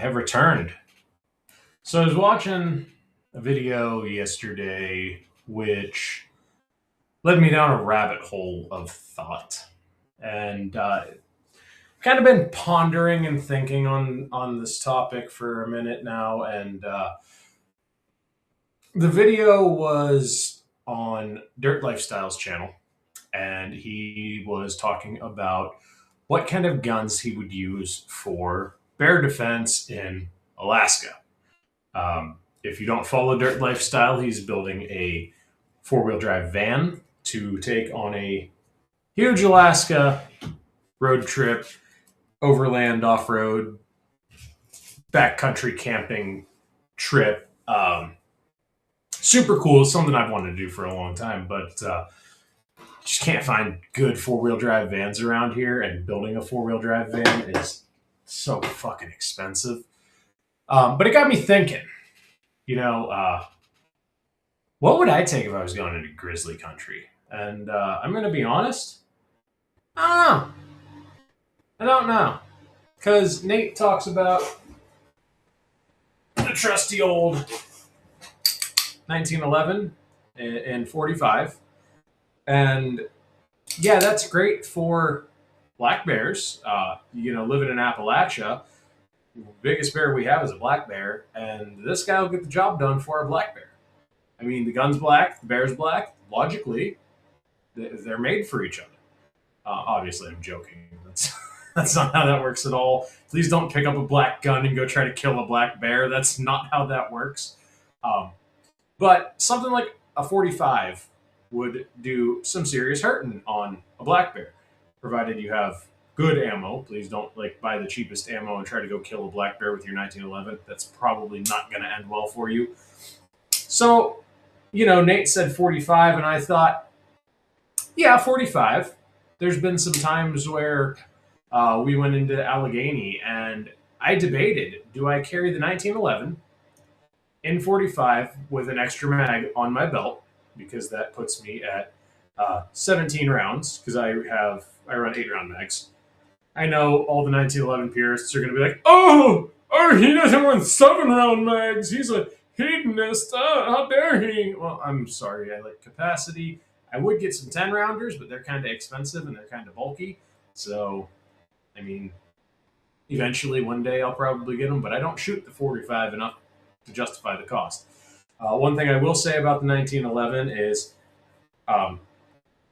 have returned. So I was watching a video yesterday which led me down a rabbit hole of thought. And kind of been pondering and thinking on this topic for a minute now. And the video was on Dirt Lifestyle's channel. And he was talking about what kind of guns he would use for bear defense in Alaska. If you don't follow Dirt Lifestyle, he's building a four-wheel drive van to take on a huge Alaska road trip, overland, off-road, backcountry camping trip. Super cool. It's something I've wanted to do for a long time, but just can't find good four-wheel drive vans around here, and building a four-wheel drive van is so fucking expensive. But it got me thinking, what would I take if I was going into grizzly country? And I'm going to be honest, I don't know. Because Nate talks about the trusty old 1911 and 45. And yeah, that's great for black bears. Living in Appalachia, the biggest bear we have is a black bear, and this guy will get the job done for a black bear. I mean, the gun's black, the bear's black. Logically, they're made for each other. Obviously, I'm joking. That's not how that works at all. Please don't pick up a black gun and go try to kill a black bear. That's not how that works. But something like a 45 would do some serious hurting on a black bear, provided you have good ammo. Please don't buy the cheapest ammo and try to go kill a black bear with your 1911. That's probably not going to end well for you. So, Nate said 45, and I thought, yeah, 45. There's been some times where we went into Allegheny, and I debated, do I carry the 1911 in 45 with an extra mag on my belt, because that puts me at 17 rounds, because I run 8-round mags. I know all the 1911 purists are going to be like, oh, he doesn't run 7-round mags. He's a hedonist. How dare he? Well, I'm sorry. I like capacity. I would get some 10-rounders, but they're kind of expensive and they're kind of bulky. So, I mean, eventually one day I'll probably get them, but I don't shoot the 45 enough to justify the cost. One thing I will say about the 1911 is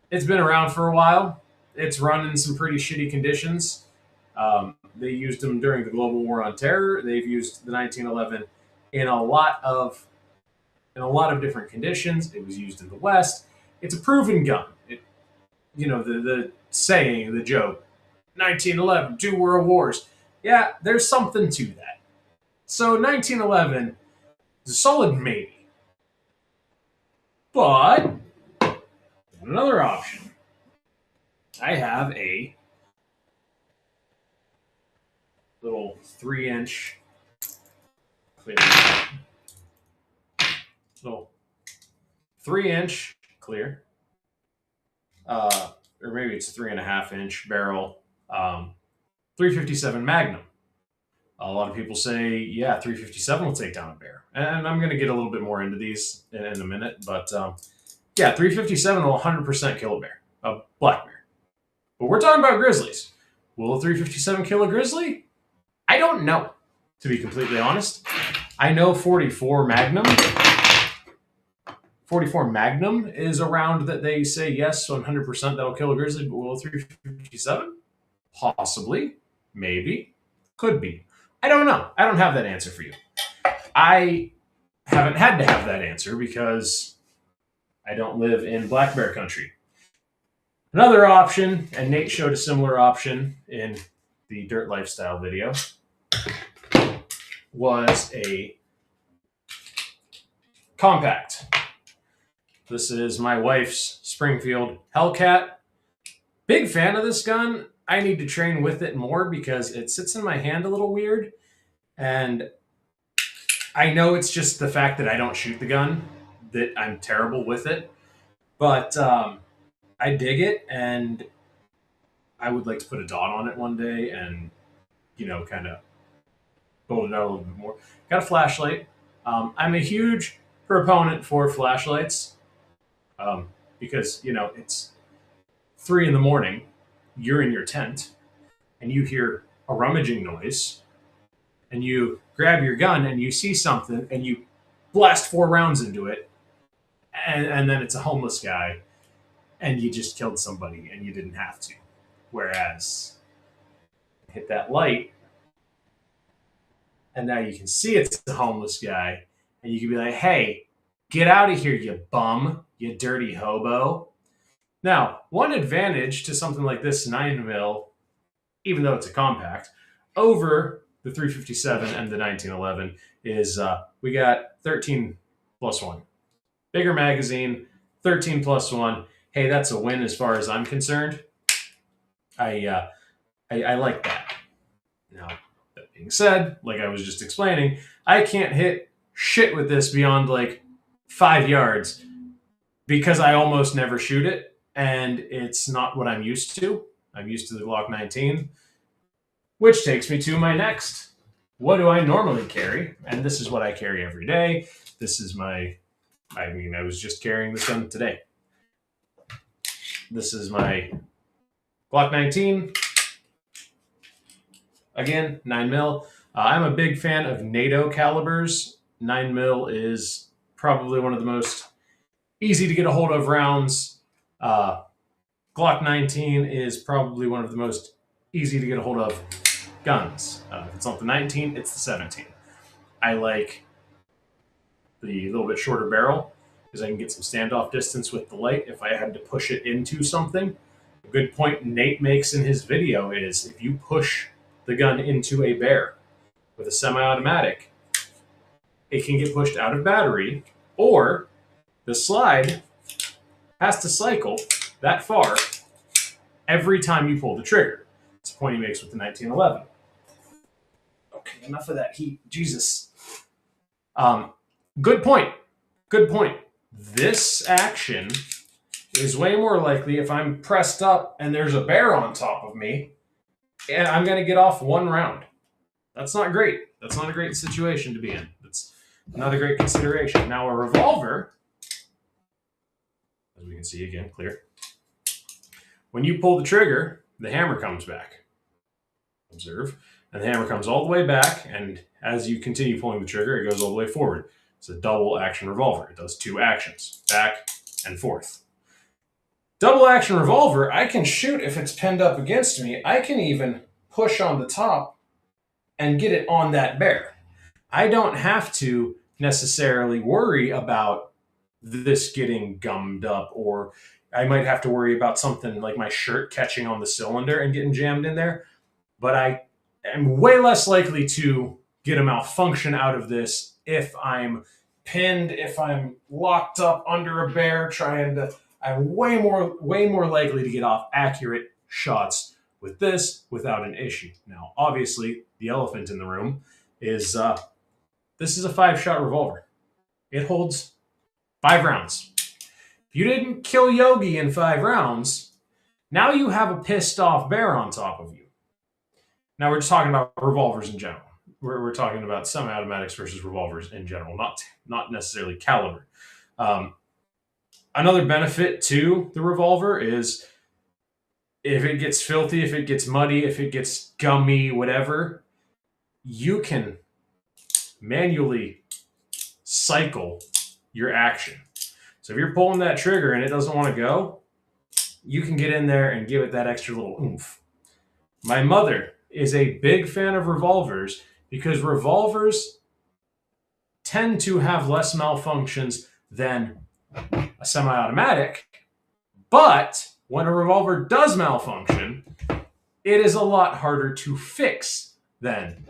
it's been around for a while. It's run in some pretty shitty conditions. They used them during the Global War on Terror. They've used the 1911 in a lot of different conditions. It was used in the West. It's a proven gun. The saying, the joke, 1911, 2 World Wars. Yeah, there's something to that. So 1911 is a solid maybe. But another option. I have a little 3-inch clear. Little 3-inch clear. Or maybe it's a 3.5-inch barrel. 357 Magnum. A lot of people say, yeah, 357 will take down a bear. And I'm going to get a little bit more into these in a minute. But yeah, 357 will 100% kill a bear, a black bear. But we're talking about grizzlies. Will a 357 kill a grizzly? I don't know, to be completely honest. I know 44 Magnum is around that they say, yes, 100% that'll kill a grizzly, but will a 357? Possibly. Maybe. Could be. I don't know. I don't have that answer for you. I haven't had to have that answer because I don't live in black bear country. Another option, and Nate showed a similar option in the Dirt Lifestyle video, was a compact. This is my wife's Springfield Hellcat. Big fan of this gun. I need to train with it more because it sits in my hand a little weird. And I know it's just the fact that I don't shoot the gun, that I'm terrible with it. But I dig it, and I would like to put a dot on it one day and, kind of build it out a little bit more. Got a flashlight. I'm a huge proponent for flashlights because it's 3 in the morning. You're in your tent and you hear a rummaging noise, and you grab your gun and you see something and you blast 4 rounds into it, and then it's a homeless guy, and you just killed somebody and you didn't have to. Whereas hit that light, and now you can see it's the homeless guy, and you can be like, "Hey, get out of here, you bum, you dirty hobo." Now, one advantage to something like this 9 mil, even though it's a compact, over the 357 and the 1911 is we got 13 plus 1. Bigger magazine, 13 plus 1. Hey, that's a win as far as I'm concerned. I like that. Now, that being said, like I was just explaining, I can't hit shit with this beyond like 5 yards because I almost never shoot it, and it's not what I'm used to. I'm used to the Glock 19, which takes me to my next. What do I normally carry? And this is what I carry every day. This is I was just carrying this gun today. This is my Glock 19. Again, 9 mil. I'm a big fan of NATO calibers. 9 mil is probably one of the most easy to get a hold of rounds. Glock 19 is probably one of the most easy to get a hold of guns. If it's not the 19, it's the 17. I like the little bit shorter barrel because I can get some standoff distance with the light if I had to push it into something. A good point Nate makes in his video is if you push the gun into a bear with a semi-automatic, it can get pushed out of battery, or the slide has to cycle that far every time you pull the trigger. It's a point he makes with the 1911. Okay, enough of that heat. Jesus. Good point. Good point. This action is way more likely if I'm pressed up and there's a bear on top of me, and I'm going to get off 1 round. That's not great. That's not a great situation to be in. That's not a great consideration. Now, a revolver, as we can see again, clear. When you pull the trigger, the hammer comes back. Observe. And the hammer comes all the way back, and as you continue pulling the trigger, it goes all the way forward. It's a double action revolver. It does 2 actions, back and forth. Double action revolver, I can shoot if it's pinned up against me. I can even push on the top and get it on that bear. I don't have to necessarily worry about this getting gummed up, or I might have to worry about something like my shirt catching on the cylinder and getting jammed in there. But I am way less likely to get a malfunction out of this if I'm pinned, if I'm locked up under a bear trying to. I'm way more likely to get off accurate shots with this without an issue. Now, obviously, the elephant in the room is this is a 5-shot revolver. It holds 5 rounds. If you didn't kill Yogi in 5 rounds, now you have a pissed off bear on top of you. Now we're just talking about revolvers in general. We're talking about semi-automatics versus revolvers in general, not necessarily caliber. Another benefit to the revolver is if it gets filthy, if it gets muddy, if it gets gummy, whatever, you can manually cycle your action. So if you're pulling that trigger and it doesn't want to go, you can get in there and give it that extra little oomph. My mother is a big fan of revolvers because revolvers tend to have less malfunctions than a semi-automatic, but when a revolver does malfunction, it is a lot harder to fix than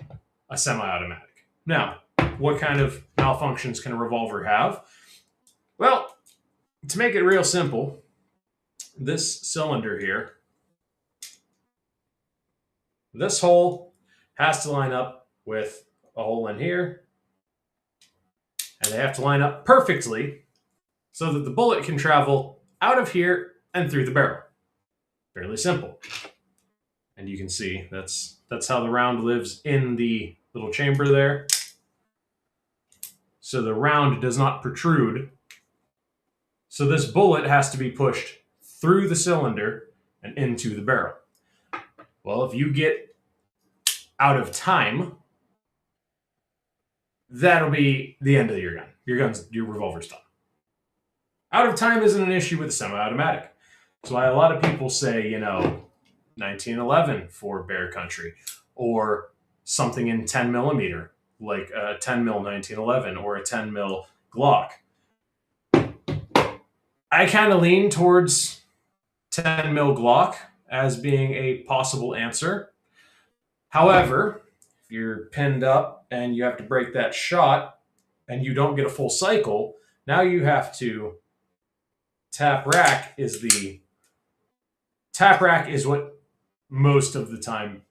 a semi-automatic. Now, what kind of malfunctions can a revolver have? Well, to make it real simple, this cylinder here, this hole has to line up with a hole in here, and they have to line up perfectly so that the bullet can travel out of here and through the barrel. Fairly simple. And you can see that's how the round lives in the little chamber there. So the round does not protrude. So this bullet has to be pushed through the cylinder and into the barrel. Well, if you get out of time, that'll be the end of your gun. Your revolver's done. Out of time isn't an issue with a semi-automatic. That's why a lot of people say, 1911 for bear country, or something in 10 millimeter, like a 10 mil 1911 or a 10 mil Glock. I kind of lean towards 10 mil Glock as being a possible answer. However, if you're pinned up and you have to break that shot and you don't get a full cycle, now you have to tap rack is what most of the time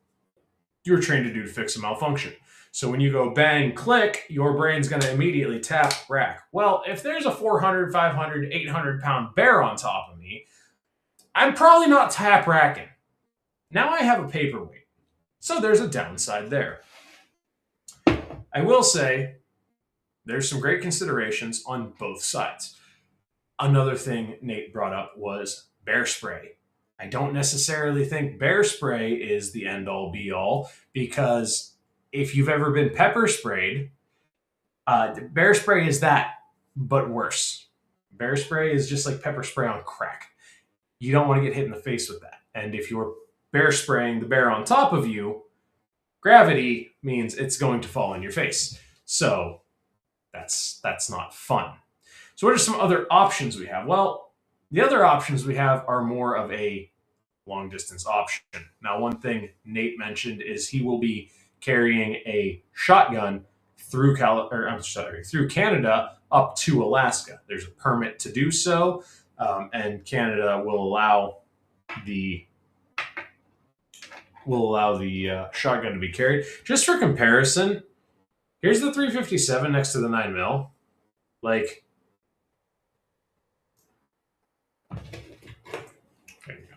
you're trained to do to fix a malfunction. So when you go bang, click, your brain's going to immediately tap rack. Well, if there's a 400, 500, 800 pound bear on top of me, I'm probably not tap racking. Now I have a paperweight. So there's a downside there. I will say there's some great considerations on both sides. Another thing Nate brought up was bear spray. I don't necessarily think bear spray is the end all be all, because if you've ever been pepper sprayed, bear spray is that, but worse. Bear spray is just like pepper spray on crack. You don't want to get hit in the face with that. And if you're bear spraying the bear on top of you, gravity means it's going to fall in your face. So that's not fun. So what are some other options we have? Well, the other options we have are more of a long distance option. Now, one thing Nate mentioned is he will be carrying a shotgun through Canada up to Alaska. There's a permit to do so, and Canada will allow the shotgun to be carried. Just for comparison, here's the 357 next to the 9mm. Like, there you go.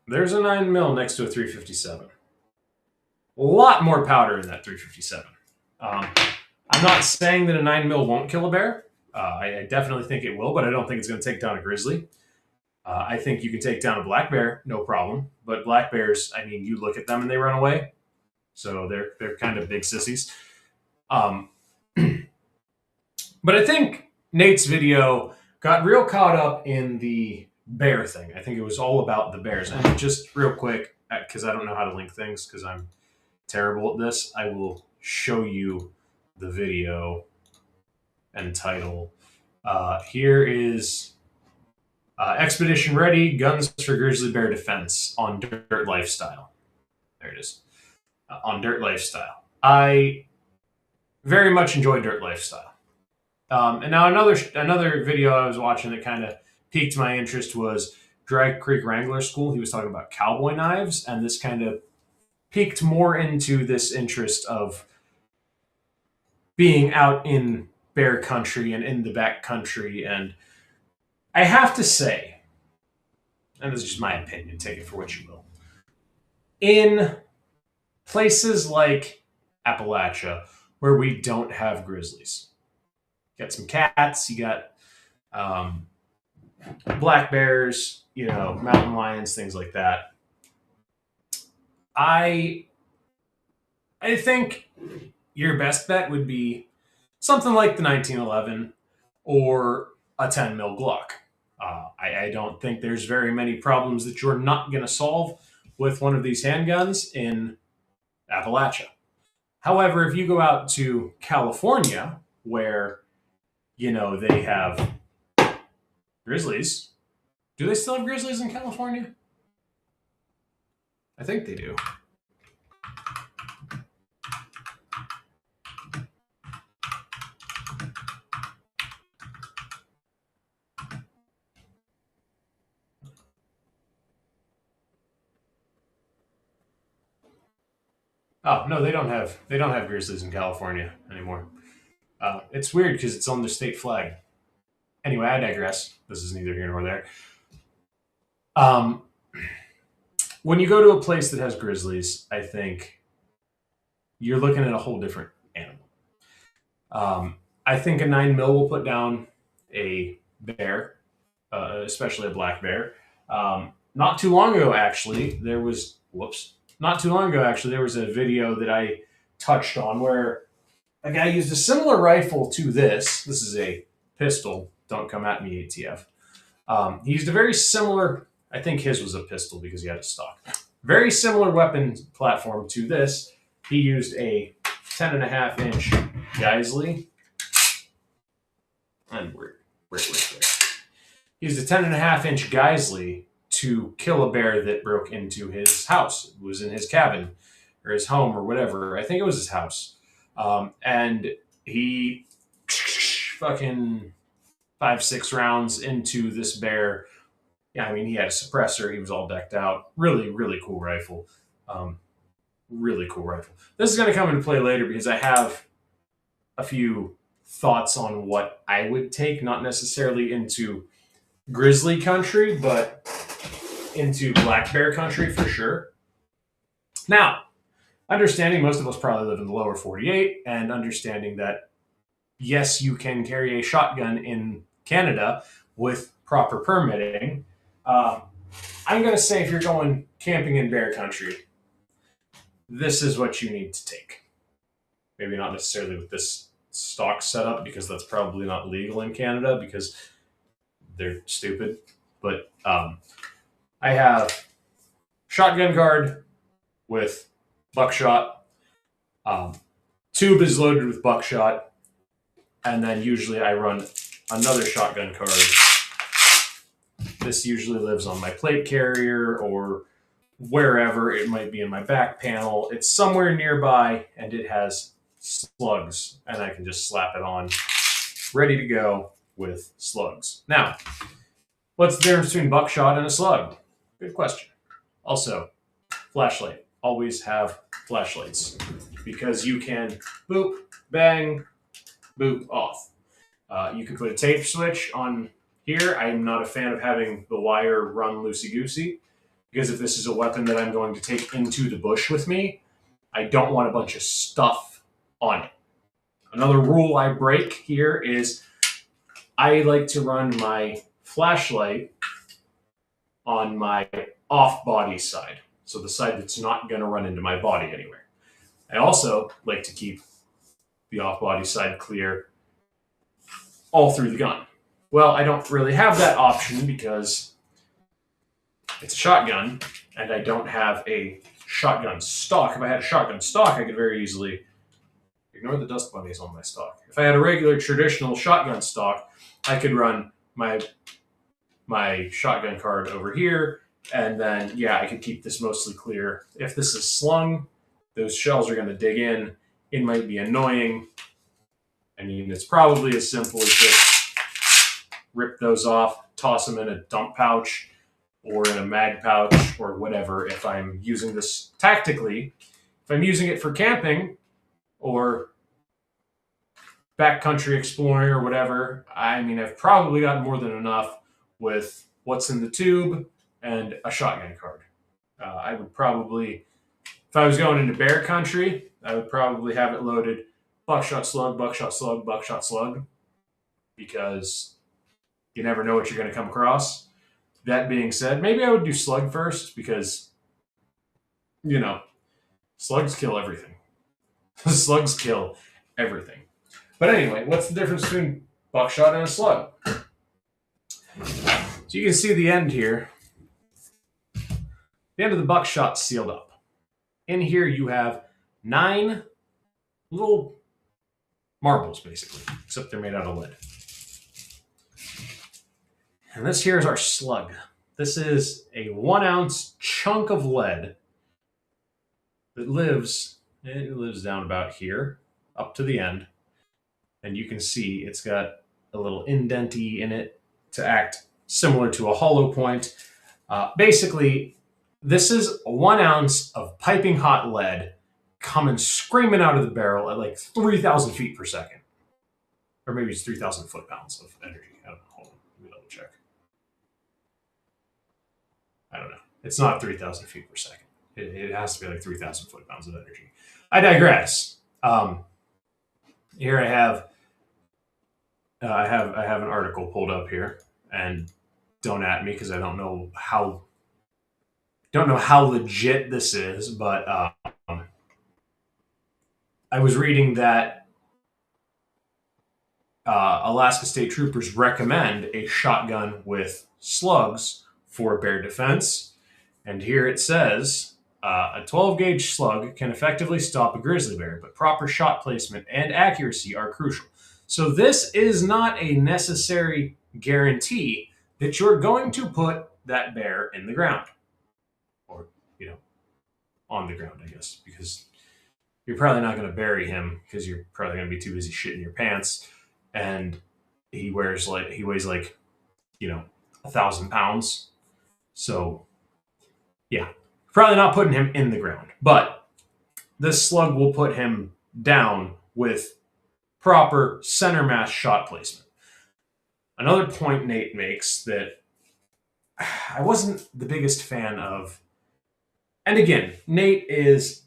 There's a 9mm next to a 357. A lot more powder in that 357. I'm not saying that a 9mm won't kill a bear. I definitely think it will, but I don't think it's going to take down a grizzly. I think you can take down a black bear, no problem. But black bears, I mean, you look at them and they run away. So they're kind of big sissies. But I think Nate's video got real caught up in the bear thing. I think it was all about the bears. And just real quick, because I don't know how to link things, because I'm terrible at this, I will show you the video and title. Here is Expedition Ready, Guns for Grizzly Bear Defense on Dirt Lifestyle. There it is. On Dirt Lifestyle. I very much enjoy Dirt Lifestyle. And now another video I was watching that kind of piqued my interest was Dry Creek Wrangler School. He was talking about cowboy knives, and this kind of piqued more into this interest of being out in bear country and in the back country. And I have to say, and this is just my opinion, take it for what you will, in places like Appalachia where we don't have grizzlies, you got some cats, you got black bears, mountain lions, things like that. I think your best bet would be something like the 1911 or a 10 mil Glock. I don't think there's very many problems that you're not going to solve with one of these handguns in Appalachia. However, if you go out to California, where they have grizzlies. Do they still have grizzlies in California? I think they do. Oh no, they don't have grizzlies in California anymore. It's weird because it's on the state flag. Anyway, I digress. This is neither here nor there. when you go to a place that has grizzlies, I think you're looking at a whole different animal. I think a 9 mil will put down a bear, especially a black bear. Not too long ago, actually, there was whoops. Not too long ago, actually, there was a video that I touched on where a guy used a similar rifle to this. This is a pistol. Don't come at me, ATF. He used a very similar. I think his was a pistol because he had a stock. Very similar weapon platform to this. He used a 10.5-inch Geisley. And we're right there. He used a 10.5-inch Geisley to kill a bear that broke into his house. It was in his cabin or his home or whatever. I think it was his house. And he fucking 5-6 rounds into this bear. Yeah, I mean, he had a suppressor. He was all decked out. Really, really cool rifle. Really cool rifle. This is going to come into play later because I have a few thoughts on what I would take, not necessarily into grizzly country, but into black bear country for sure. Now, understanding most of us probably live in the lower 48 and understanding that, yes, you can carry a shotgun in Canada with proper permitting. I'm going to say if you're going camping in bear country, this is what you need to take. Maybe not necessarily with this stock setup because that's probably not legal in Canada because they're stupid. But I have shotgun guard with buckshot. Tube is loaded with buckshot. And then usually I run another shotgun card. This usually lives on my plate carrier or wherever. It might be in my back panel. It's somewhere nearby and it has slugs and I can just slap it on ready to go with slugs. Now, what's the difference between buckshot and a slug? Good question. Also, flashlight. Always have flashlights because you can boop, bang, boop, off. You can put a tape switch on here. I'm not a fan of having the wire run loosey-goosey because if this is a weapon that I'm going to take into the bush with me, I don't want a bunch of stuff on it. Another rule I break here is I like to run my flashlight on my off-body side, so the side that's not going to run into my body anywhere. I also like to keep the off-body side clear all through the gun. Well, I don't really have that option because it's a shotgun, and I don't have a shotgun stock. If I had a shotgun stock, I could very easily ignore the dust bunnies on my stock. If I had a regular traditional shotgun stock, I could run my shotgun card over here, and then, yeah, I could keep this mostly clear. If this is slung, those shells are going to dig in. It might be annoying. I mean, it's probably as simple as just rip those off, toss them in a dump pouch or in a mag pouch or whatever. If I'm using this tactically, if I'm using it for camping or backcountry exploring or whatever, I mean, I've probably got more than enough with what's in the tube and a shotgun card. I would probably, if I was going into bear country, I would probably have it loaded buckshot, slug, buckshot, slug, buckshot, slug, because you never know what you're going to come across. That being said, maybe I would do slug first because, you know, slugs kill everything. Slugs kill everything. But anyway, what's the difference between buckshot and a slug? So you can see the end here. The end of the buckshot sealed up. In here you have 9 little marbles, basically, except they're made out of lead. And this here is our slug. This is a 1-ounce chunk of lead that lives down about here, up to the end. And you can see it's got a little indenty in it to act similar to a hollow point. Basically, this is 1 ounce of piping hot lead coming screaming out of the barrel at like 3,000 feet per second. Or maybe it's 3,000 foot-pounds of energy. I don't know. Hold on. Let me double check. I don't know. It's not 3,000 feet per second. It has to be like 3,000 foot-pounds of energy. I digress. Here I have an article pulled up here, and don't at me because I don't know how legit this is, but I was reading that Alaska State Troopers recommend a shotgun with slugs for bear defense. And here it says a 12 gauge slug can effectively stop a grizzly bear, but proper shot placement and accuracy are crucial. So, this is not a necessary guarantee that you're going to put that bear in the ground or, you know, on the ground, I guess, because you're probably not going to bury him because you're probably going to be too busy shitting your pants. And he weighs like 1,000 pounds. So yeah, probably not putting him in the ground, but this slug will put him down with proper center mass shot placement. Another point Nate makes that I wasn't the biggest fan of, and again, Nate is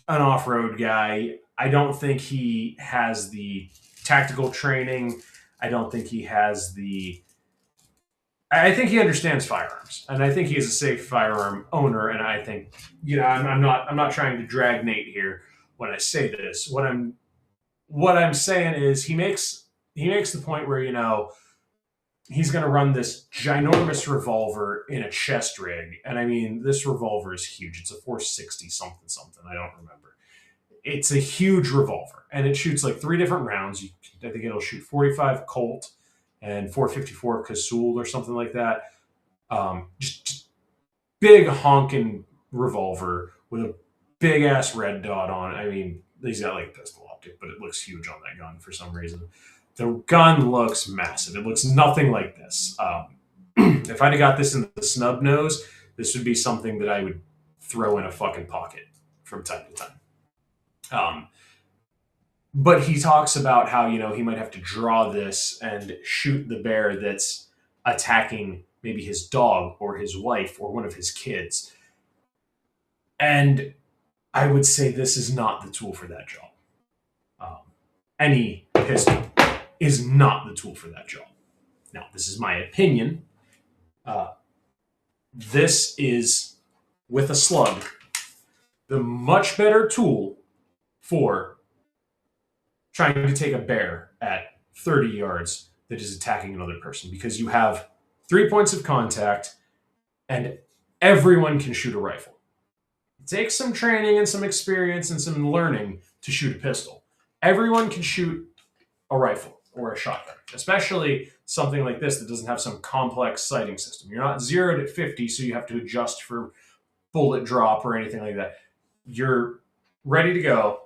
an off-road guy. I don't think he has the tactical training. I don't think he has the. I think he understands firearms, and I think he is a safe firearm owner. And I think, I'm not trying to drag Nate here when I say this. What I'm saying is he makes the point where he's going to run this ginormous revolver in a chest rig, and I mean this revolver is huge. It's a 460 something. I don't remember. It's a huge revolver, and it shoots like 3 different rounds. I think it'll shoot 45 Colt and 454 Casull or something like that. Just big honking revolver with a big ass red dot on it. I mean, he's got like a pistol optic, but it looks huge on that gun for some reason. The gun looks massive. It looks nothing like this. If I'd have got this in the snub nose, this would be something that I would throw in a fucking pocket from time to time. But he talks about how, he might have to draw this and shoot the bear that's attacking maybe his dog or his wife or one of his kids. And I would say this is not the tool for that job. Any pistol is not the tool for that job. Now, this is my opinion. This is, with a slug, the much better tool for trying to take a bear at 30 yards that is attacking another person, because you have 3 points of contact and everyone can shoot a rifle. It takes some training and some experience and some learning to shoot a pistol. Everyone can shoot a rifle or a shotgun, especially something like this that doesn't have some complex sighting system. You're not zeroed at 50, so you have to adjust for bullet drop or anything like that. You're ready to go.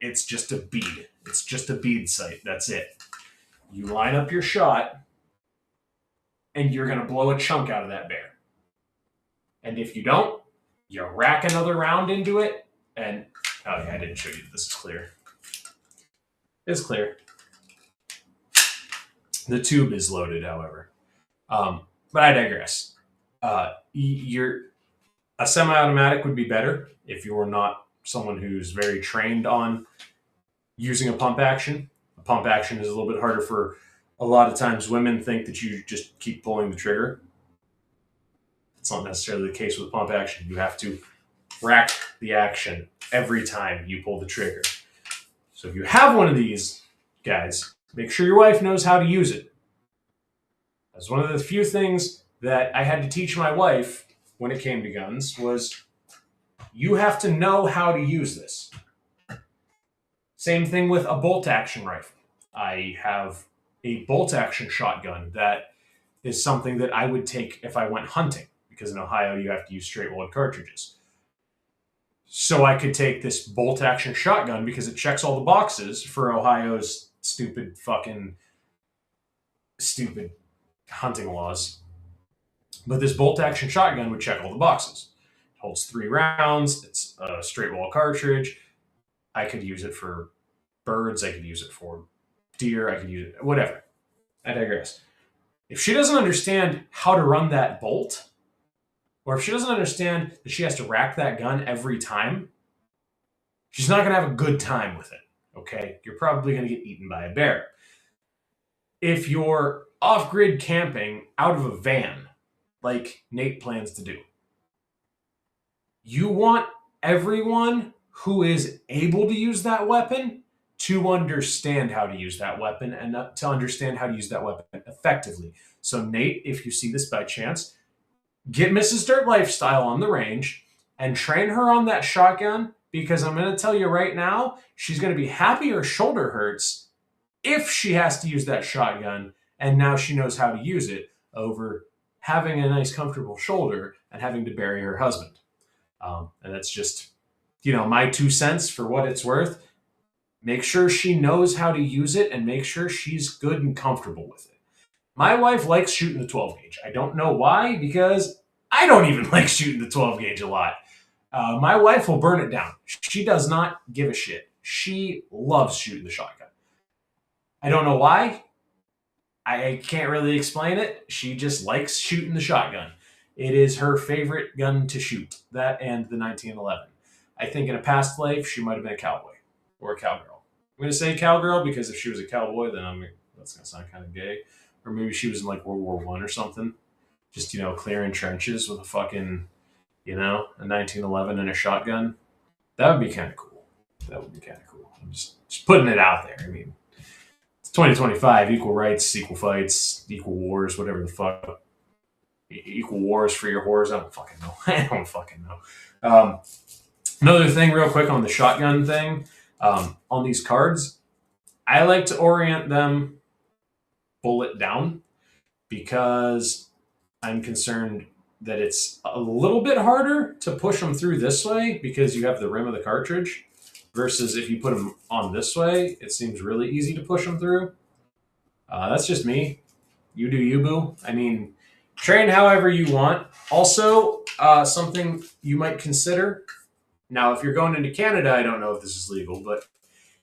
It's just a bead. It's just a bead sight. That's it. You line up your shot, and you're going to blow a chunk out of that bear. And if you don't, you rack another round into it, and oh yeah, I didn't show you that this is clear. It's clear. The tube is loaded, however. But I digress. A semi-automatic would be better if you're not someone who's very trained on using a pump action. A pump action is a little bit harder for a lot of times. Women think that you just keep pulling the trigger. It's not necessarily the case with pump action. You have to rack the action every time you pull the trigger. So if you have one of these, guys, make sure your wife knows how to use it. That's one of the few things that I had to teach my wife when it came to guns was you have to know how to use this. Same thing with a bolt-action rifle. I have a bolt-action shotgun that is something that I would take if I went hunting, because in Ohio you have to use straight-walled cartridges. So I could take this bolt-action shotgun because it checks all the boxes for Ohio's stupid hunting laws. But this bolt-action shotgun would check all the boxes. It holds 3 rounds. It's a straight-wall cartridge. I could use it for birds. I could use it for deer. I could use it, whatever. I digress. If she doesn't understand how to run that bolt, or if she doesn't understand that she has to rack that gun every time, she's not going to have a good time with it. Okay? You're probably going to get eaten by a bear. If you're off grid camping out of a van, like Nate plans to do, you want everyone who is able to use that weapon to understand how to use that weapon and to understand how to use that weapon effectively. So, Nate, if you see this by chance, get Mrs. Dirt Lifestyle on the range and train her on that shotgun, because I'm going to tell you right now, she's going to be happy her shoulder hurts if she has to use that shotgun and now she knows how to use it over having a nice, comfortable shoulder and having to bury her husband. And that's just, my 2 cents for what it's worth. Make sure she knows how to use it and make sure she's good and comfortable with it. My wife likes shooting the 12 gauge. I don't know why, because I don't even like shooting the 12 gauge a lot. My wife will burn it down. She does not give a shit. She loves shooting the shotgun. I don't know why. I can't really explain it. She just likes shooting the shotgun. It is her favorite gun to shoot. That and the 1911. I think in a past life, she might have been a cowboy or a cowgirl. I'm going to say cowgirl because if she was a cowboy, then that's going to sound kind of gay. Or maybe she was in like World War I or something. Just, clearing trenches with a fucking, a 1911 and a shotgun. That would be kind of cool. I'm just putting it out there. I mean, 2025, equal rights, equal fights, equal wars, whatever the fuck. Equal wars for your whores. I don't fucking know. I don't fucking know. Another thing, real quick, on the shotgun thing. On these cards, I like to orient them bullet down because I'm concerned that it's a little bit harder to push them through this way because you have the rim of the cartridge. Versus if you put them on this way, it seems really easy to push them through. That's just me. You do you, boo. I mean, train however you want. Also, something you might consider. Now, if you're going into Canada, I don't know if this is legal, but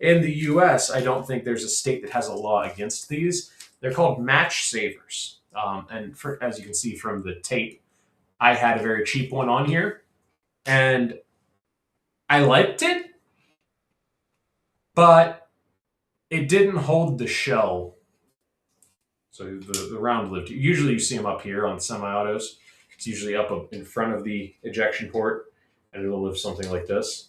in the US, I don't think there's a state that has a law against these. They're called match savers. As you can see from the tape, I had a very cheap one on here. And I liked it, but it didn't hold the shell. So the round lived. Usually you see them up here on semi-autos. It's usually up in front of the ejection port, and it'll live something like this.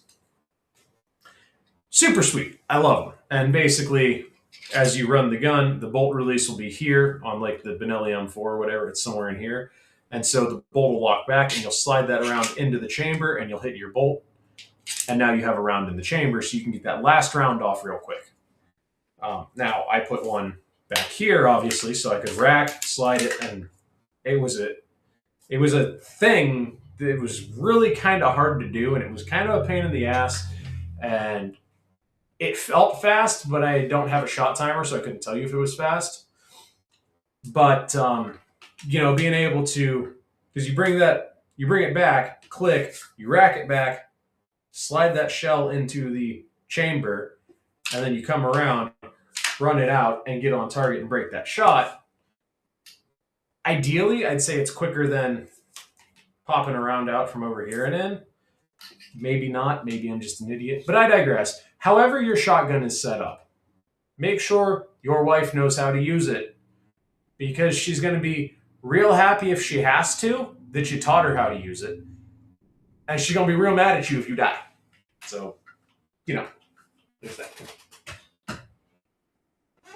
Super sweet. I love them. And basically, as you run the gun, the bolt release will be here on like the Benelli M4 or whatever. It's somewhere in here. And so the bolt will lock back, and you'll slide that around into the chamber, and you'll hit your bolt. And now you have a round in the chamber, so you can get that last round off real quick. Now, I put one back here, obviously, so I could rack, slide it, and it was a thing that was really kind of hard to do, and it was kind of a pain in the ass, and it felt fast, but I don't have a shot timer, so I couldn't tell you if it was fast. But being able to, because you bring it back, click, you rack it back, slide that shell into the chamber, and then you come around, run it out, and get on target and break that shot. Ideally, I'd say it's quicker than popping a round out from over here and in. Maybe not. Maybe I'm just an idiot. But I digress. However your shotgun is set up, make sure your wife knows how to use it, because she's going to be real happy if she has to, that you taught her how to use it. And she's going to be real mad at you if you die. So, there's that.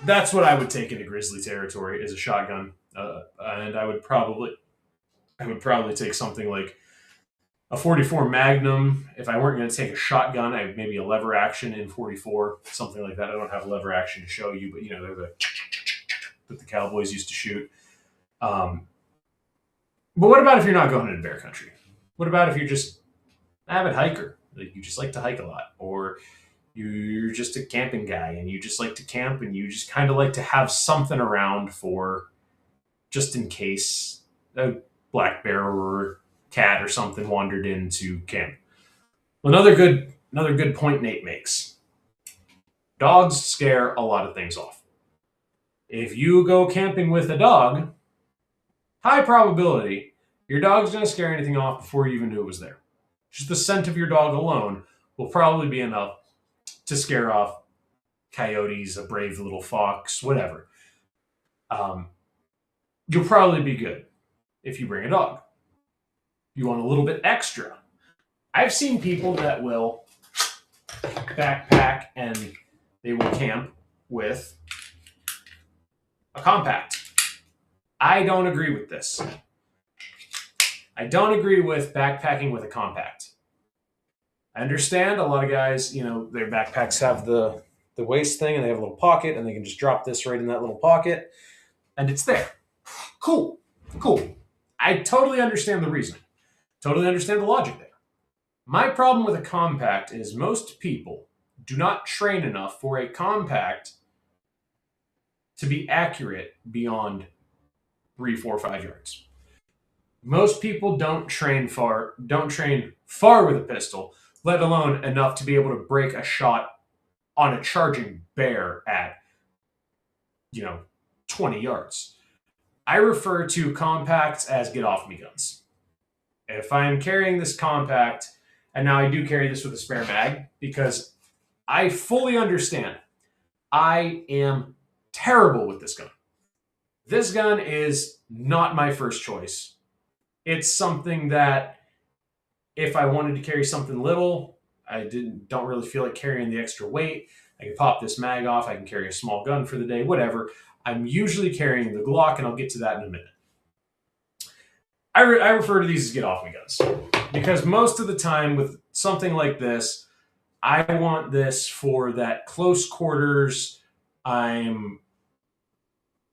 That's what I would take into grizzly territory, is a shotgun, and I would probably take something like a 44 Magnum. If I weren't going to take a shotgun, I'd maybe a lever action in 44, something like that. I don't have lever action to show you, but they're that the cowboys used to shoot. But what about if you're not going into bear country? What about if you're just an avid hiker? Like, you just like to hike a lot, or you're just a camping guy and you just like to camp and you just kind of like to have something around for just in case a black bear or a cat or something wandered into camp. Another good point Nate makes. Dogs scare a lot of things off. If you go camping with a dog, high probability Your dog's going to scare anything off before you even knew it was there. Just the scent of your dog alone will probably be enough to scare off coyotes, a brave little fox, whatever. Um, you'll probably be good if you bring a dog. You want a little bit extra. I've seen people that will backpack and they will camp with a compact. I don't agree with this. I don't agree with backpacking with a compact. I understand a lot of guys, their backpacks have the waist thing and they have a little pocket and they can just drop this right in that little pocket and it's there. Cool. I totally understand the reasoning. Totally understand the logic there. My problem with a compact is most people do not train enough for a compact to be accurate beyond 3, 4, 5 yards. Most people don't train far with a pistol, let alone enough to be able to break a shot on a charging bear at 20 yards. I refer to compacts as get off me guns. If I'm carrying this compact, and now I do carry this with a spare mag because I fully understand I am terrible with this gun. This gun is not my first choice. It's something that if I wanted to carry something little, I don't really feel like carrying the extra weight. I can pop this mag off. I can carry a small gun for the day, whatever. I'm usually carrying the Glock, and I'll get to that in a minute. I refer to these as get off me guns because most of the time with something like this, I want this for that close quarters. I'm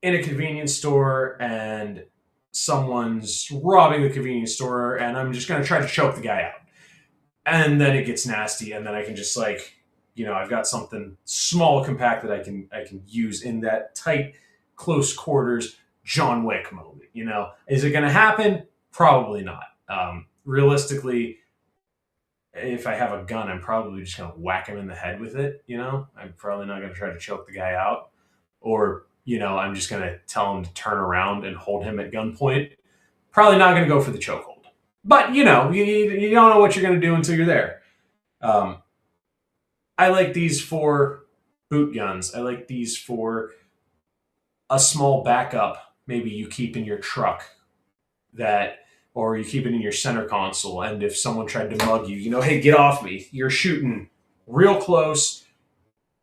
in a convenience store and someone's robbing the convenience store and I'm just going to try to choke the guy out. And then it gets nasty and then I can just I've got something small, compact that I can use in that tight, close quarters John Wick moment. Is it going to happen? Probably not. Realistically, if I have a gun, I'm probably just going to whack him in the head with it. I'm probably not going to try to choke the guy out, or I'm just going to tell him to turn around and hold him at gunpoint. Probably not going to go for the chokehold. But you don't know what you're going to do until you're there. I like these for boot guns. I like these for a small backup. Maybe you keep in your truck or you keep it in your center console. And if someone tried to mug you, hey, get off me. You're shooting real close.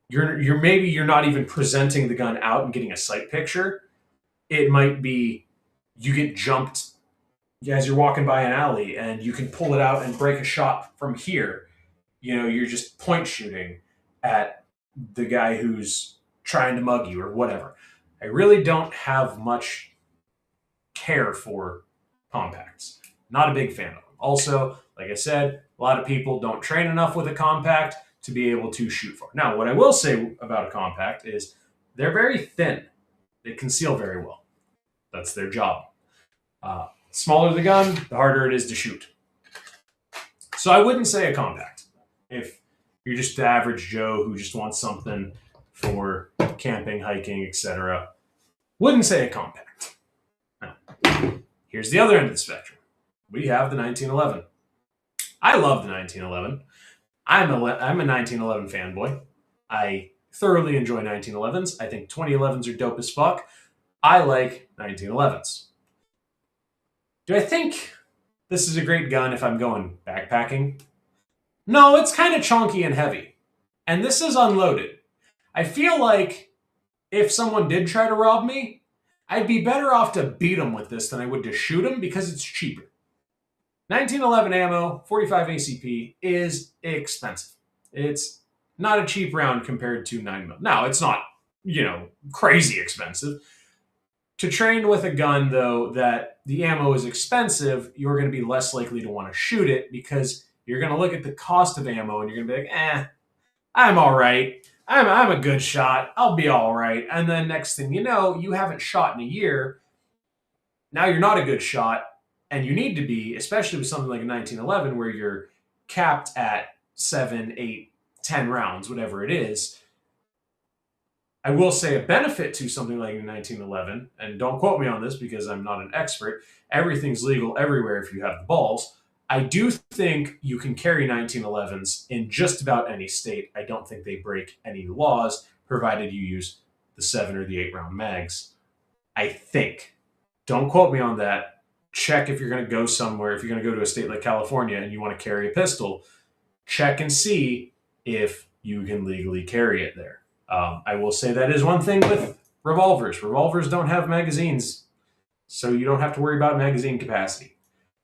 You're not even presenting the gun out and getting a sight picture. It might be you get jumped as you're walking by an alley and you can pull it out and break a shot from here. You're just point shooting at the guy who's trying to mug you or whatever. I really don't have much care for compacts. Not a big fan of them. Also, like I said, a lot of people don't train enough with a compact to be able to shoot far. Now, what I will say about a compact is they're very thin. They conceal very well. That's their job. Smaller the gun, the harder it is to shoot. So I wouldn't say a compact. If you're just the average Joe who just wants something for camping, hiking, etc., wouldn't say a compact. Now, here's the other end of the spectrum. We have the 1911. I love the 1911. I'm a 1911 fanboy. I thoroughly enjoy 1911s. I think 2011s are dope as fuck. I like 1911s. Do I think this is a great gun if I'm going backpacking? No, it's kind of chunky and heavy. And this is unloaded. I feel like if someone did try to rob me, I'd be better off to beat them with this than I would to shoot them because it's cheaper. 1911 ammo, 45 ACP, is expensive. It's not a cheap round compared to 9mm. Now, it's not, crazy expensive. To train with a gun, though, that the ammo is expensive, you're going to be less likely to want to shoot it because you're going to look at the cost of ammo and you're going to be like, I'm all right. I'm a good shot. I'll be all right. And then next thing you know, you haven't shot in a year. Now you're not a good shot. And you need to be, especially with something like a 1911 where you're capped at 7, 8, 10 rounds, whatever it is. I will say a benefit to something like 1911, and don't quote me on this because I'm not an expert. Everything's legal everywhere if you have the balls. I do think you can carry 1911s in just about any state. I don't think they break any laws, provided you use the 7 or the 8 round mags. I think. Don't quote me on that. Check if you're going to go somewhere. If you're going to go to a state like California and you want to carry a pistol, check and see if you can legally carry it there. I will say that is one thing with revolvers. Revolvers don't have magazines, so you don't have to worry about magazine capacity.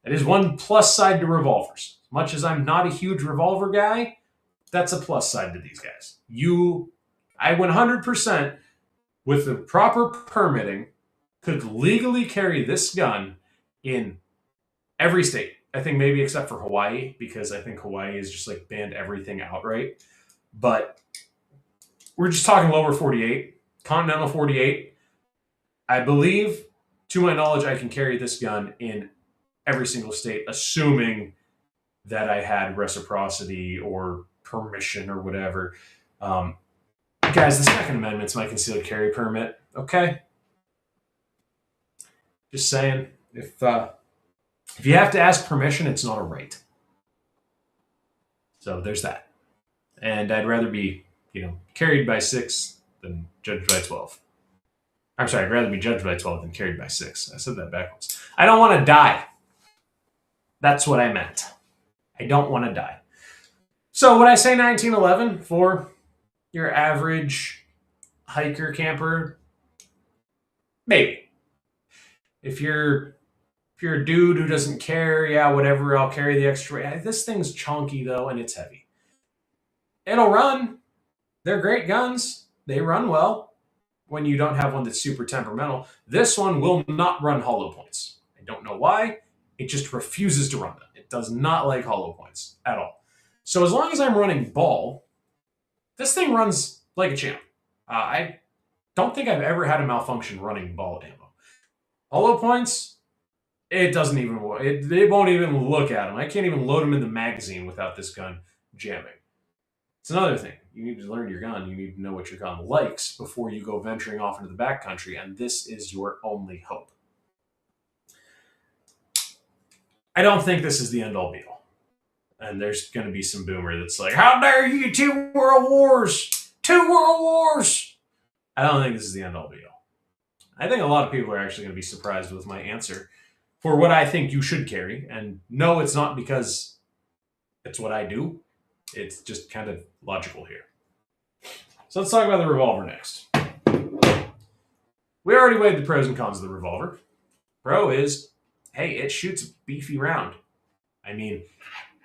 That is one plus side to revolvers. As much as I'm not a huge revolver guy, that's a plus side to these guys. I 100% with the proper permitting could legally carry this gun in every state. I think maybe except for Hawaii, because I think Hawaii is just like banned everything outright. But we're just talking lower 48, continental 48. I believe, to my knowledge, I can carry this gun in every single state, assuming that I had reciprocity or permission or whatever. Guys, the Second Amendment's my concealed carry permit. Okay, just saying. If you have to ask permission, it's not a right. So there's that. And I'd rather be, carried by 6 than judged by 12. I'm sorry, I'd rather be judged by 12 than carried by 6. I said that backwards. I don't want to die. That's what I meant. I don't want to die. So would I say 1911 for your average hiker camper? Maybe. If you're a dude who doesn't care, yeah, whatever, I'll carry the extra. This thing's chunky though, and it's heavy. It'll run. They're great guns. They run well when you don't have one that's super temperamental. This one will not run hollow points. I don't know why. It just refuses to run them. It does not like hollow points at all. So as long as I'm running ball, this thing runs like a champ. I don't think I've ever had a malfunction running ball ammo. Hollow points, it doesn't even work. They won't even look at them. I can't even load them in the magazine without this gun jamming. It's another thing. You need to learn your gun. You need to know what your gun likes before you go venturing off into the backcountry, and this is your only hope. I don't think this is the end-all be-all. And there's going to be some boomer that's like, how dare you, 2 World Wars! 2 World Wars! I don't think this is the end-all be-all. I think a lot of people are actually going to be surprised with my answer for what I think you should carry. And no, it's not because it's what I do. It's just kind of logical here. So let's talk about the revolver next. We already weighed the pros and cons of the revolver. Pro is, hey, it shoots a beefy round. I mean,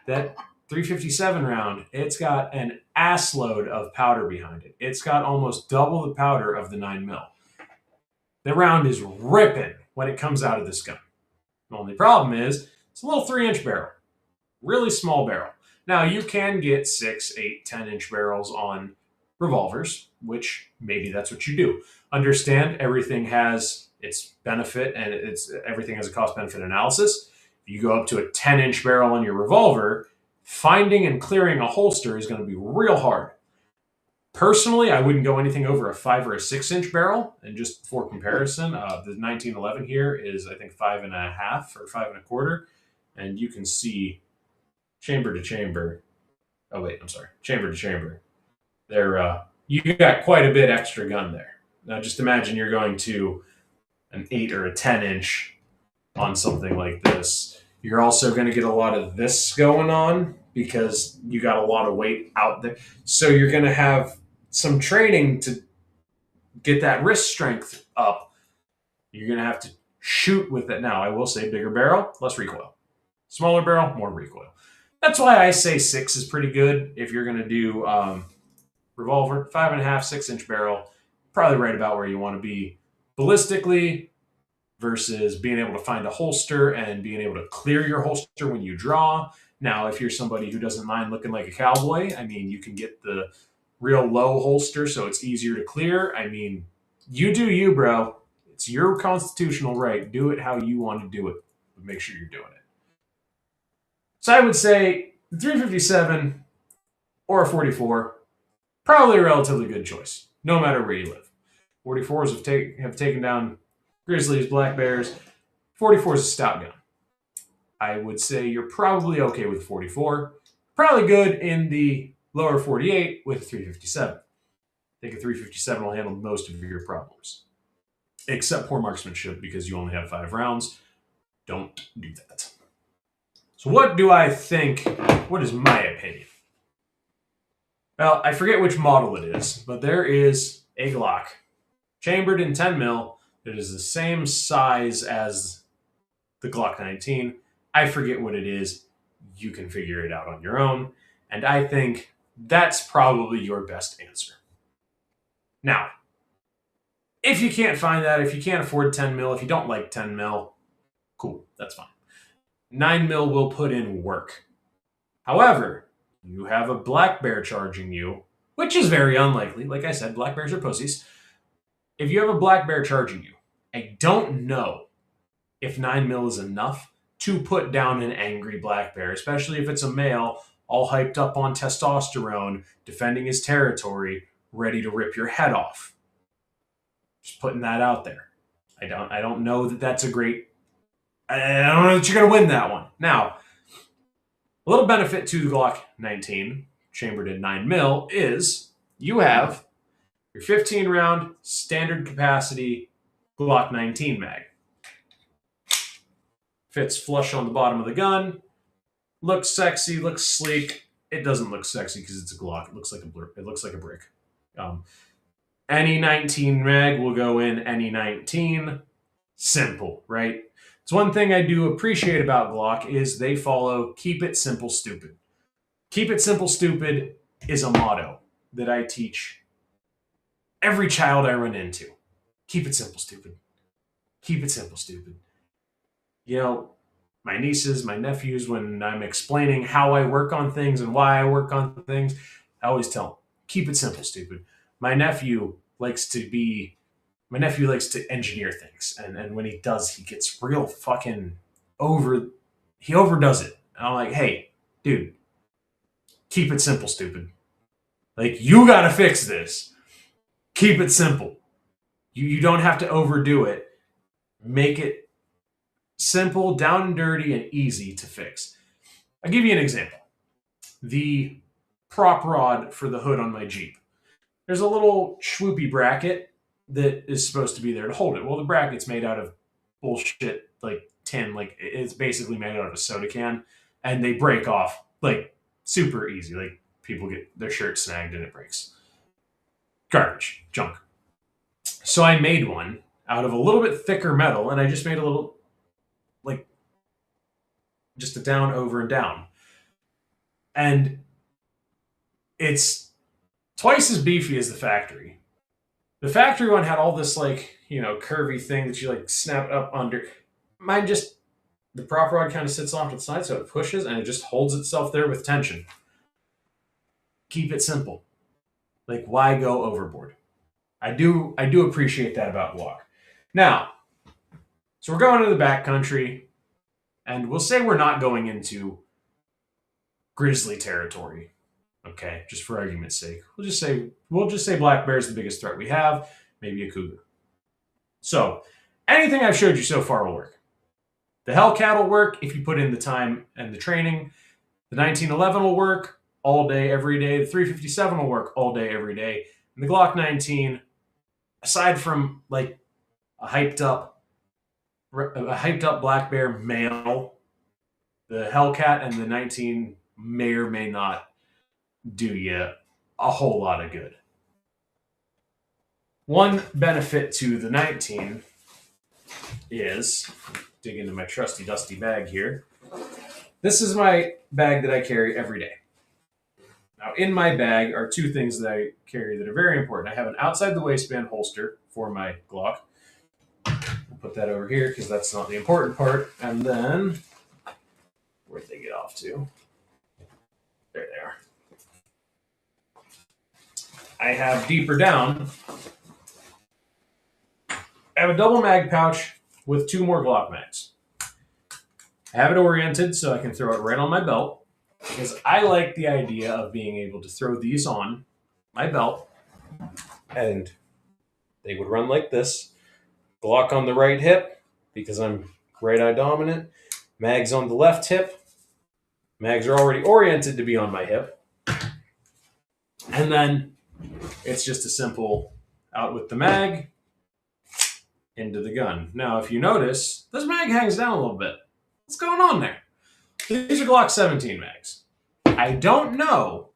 that 357 round, it's got an ass load of powder behind it. It's got almost double the powder of the 9mm. The round is ripping when it comes out of this gun. The only problem is it's a little 3-inch barrel. Really small barrel. Now, you can get 6, 8, 10-inch barrels on revolvers, which maybe that's what you do. Understand everything has its benefit and everything has a cost-benefit analysis. If you go up to a 10-inch barrel on your revolver, finding and clearing a holster is going to be real hard. Personally, I wouldn't go anything over a 5 or a 6-inch barrel. And just for comparison, the 1911 here is, I think, 5.5 or 5.25. And you can see chamber to chamber. Oh, wait, I'm sorry. Chamber to chamber. You got quite a bit extra gun there. Now, just imagine you're going to an 8 or a 10-inch on something like this. You're also going to get a lot of this going on because you got a lot of weight out there. So you're going to have some training to get that wrist strength up. You're going to have to shoot with it. Now, I will say bigger barrel, less recoil. Smaller barrel, more recoil. That's why I say 6 is pretty good if you're going to do revolver. 5.5, 6-inch barrel, probably right about where you want to be ballistically versus being able to find a holster and being able to clear your holster when you draw. Now, if you're somebody who doesn't mind looking like a cowboy, I mean, you can get the real low holster so it's easier to clear. I mean, you do you, bro. It's your constitutional right. Do it how you want to do it, but make sure you're doing it. So I would say the 357 or a 44, probably a relatively good choice. no matter where you live. 44s have taken down grizzlies, black bears. 44 is a stout gun. I would say you're probably okay with 44. Probably good in the lower 48 with 357. I think a 357 will handle most of your problems, except poor marksmanship because you only have 5 rounds. Don't do that. So what do I think? What is my opinion? Well, I forget which model it is, but there is a Glock chambered in 10 mil that is the same size as the Glock 19. I forget what it is. You can figure it out on your own. And I think that's probably your best answer. Now, if you can't find that, if you can't afford 10 mil, if you don't like 10 mil, cool, that's fine. 9 mil will put in work. However, you have a black bear charging you, which is very unlikely. Like I said, black bears are pussies. If you have a black bear charging you, I don't know if 9 mil is enough to put down an angry black bear, especially if it's a male all hyped up on testosterone, defending his territory, ready to rip your head off. Just putting that out there. I don't know that that's a great. I don't know that you're going to win that one. Now, a little benefit to the Glock 19, chambered in 9 mil, is you have your 15 round standard capacity Glock 19 mag. Fits flush on the bottom of the gun. Looks sexy, looks sleek. It doesn't look sexy because it's a Glock. It looks like a brick. Any 19 mag will go in any 19. Simple, right? It's one thing I do appreciate about Glock is they follow keep it simple, stupid. Keep it simple, stupid is a motto that I teach every child I run into. Keep it simple, stupid. Keep it simple, stupid. You know, my nieces, my nephews, when I'm explaining how I work on things and why I work on things, I always tell them, keep it simple, stupid. My nephew likes to engineer things. And when he does, he gets real fucking he overdoes it. And I'm like, hey, dude, keep it simple, stupid. Like, you gotta fix this. Keep it simple. You don't have to overdo it. Make it simple, down and dirty, and easy to fix. I'll give you an example. The prop rod for the hood on my Jeep. There's a little swoopy bracket that is supposed to be there to hold it. Well, the bracket's made out of bullshit, like tin. Like, it's basically made out of a soda can, and they break off, like, super easy. Like, people get their shirt snagged and it breaks. Garbage. Junk. So I made one out of a little bit thicker metal, and I just made a little, like, just a down, over, and down. And it's twice as beefy as the factory. The factory one had all this, like, curvy thing that you, like, snap up under. Mine just, the prop rod kind of sits off to the side, so it pushes, and it just holds itself there with tension. Keep it simple. Like, why go overboard? I do appreciate that about Glock. Now, so we're going to the backcountry, and we'll say we're not going into grizzly territory. Okay, just for argument's sake, we'll just say black bear is the biggest threat we have. Maybe a cougar. So anything I've showed you so far will work. The Hellcat will work if you put in the time and the training. The 1911 will work all day, every day. The 357 will work all day, every day. And the Glock 19, aside from, like, a hyped up black bear male, the Hellcat and the 19 may or may not do you a whole lot of good. One benefit to the 19 is, dig into my trusty dusty bag here. This is my bag that I carry every day. Now, in my bag are two things that I carry that are very important. I have an outside the waistband holster for my Glock. I'll put that over here because that's not the important part. And then, where'd they get off to? There they are. I have deeper down, I have a double mag pouch with 2 more Glock mags. I have it oriented so I can throw it right on my belt because I like the idea of being able to throw these on my belt And they would run like this: Glock on the right hip, because I'm right eye dominant, mags on the left hip. Mags are already oriented to be on my hip. And then it's just a simple out with the mag, into the gun. Now, if you notice, this mag hangs down a little bit. What's going on there? These are Glock 17 mags. I don't know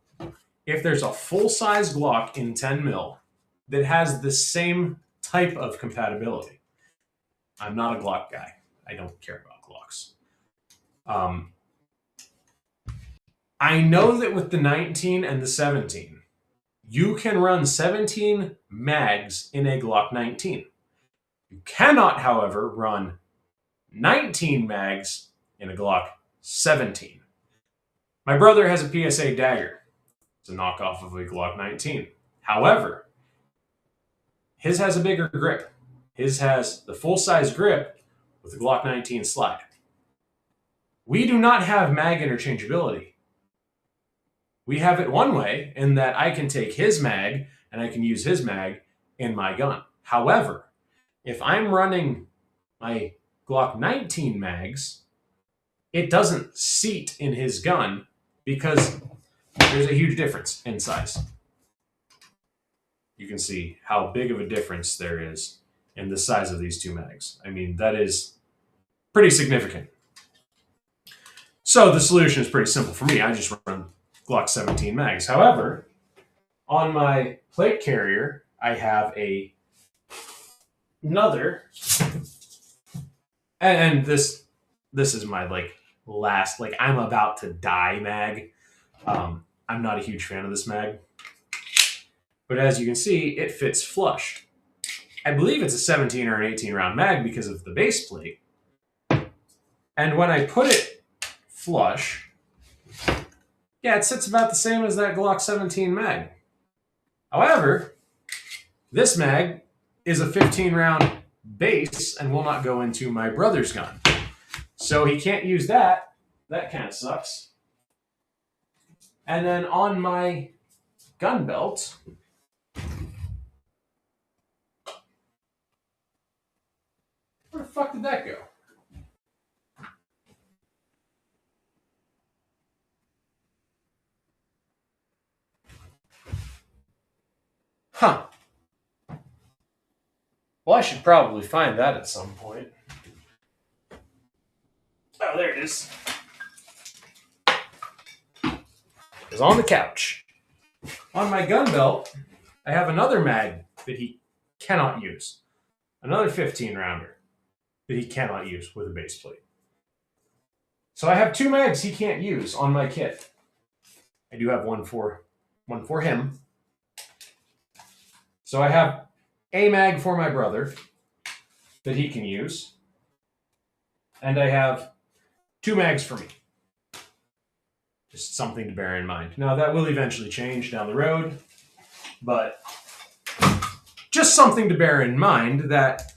if there's a full-size Glock in 10 mil that has the same type of compatibility. I'm not a Glock guy. I don't care about Glocks. I know that with the 19 and the 17, you can run 17 mags in a Glock 19. You cannot, however, run 19 mags in a Glock 17. My brother has a PSA Dagger. It's a knockoff of a Glock 19. However, his has a bigger grip. His has the full-size grip with the Glock 19 slide. We do not have mag interchangeability. We have it one way in that I can take his mag and I can use his mag in my gun. However, if I'm running my Glock 19 mags, it doesn't seat in his gun because there's a huge difference in size. You can see how big of a difference there is in the size of these two mags. I mean, that is pretty significant. So the solution is pretty simple for me. I just run Glock 17 mags. However, on my plate carrier, I have another, and this is my last, I'm about to die mag. I'm not a huge fan of this mag, but as you can see, it fits flush. I believe it's a 17 or an 18 round mag because of the base plate. And when I put it flush, yeah, it sits about the same as that Glock 17 mag. However, this mag is a 15 round base and will not go into my brother's gun. So he can't use that. That kind of sucks. And then on my gun belt, where the fuck did that go? Huh. Well, I should probably find that at some point. Oh, there it is. It's on the couch. On my gun belt, I have another mag that he cannot use. Another 15 rounder that he cannot use with a base plate. So I have two mags he can't use on my kit. I do have one for him. So I have a mag for my brother that he can use. And I have two mags for me. Just something to bear in mind. Now, that will eventually change down the road, but just something to bear in mind that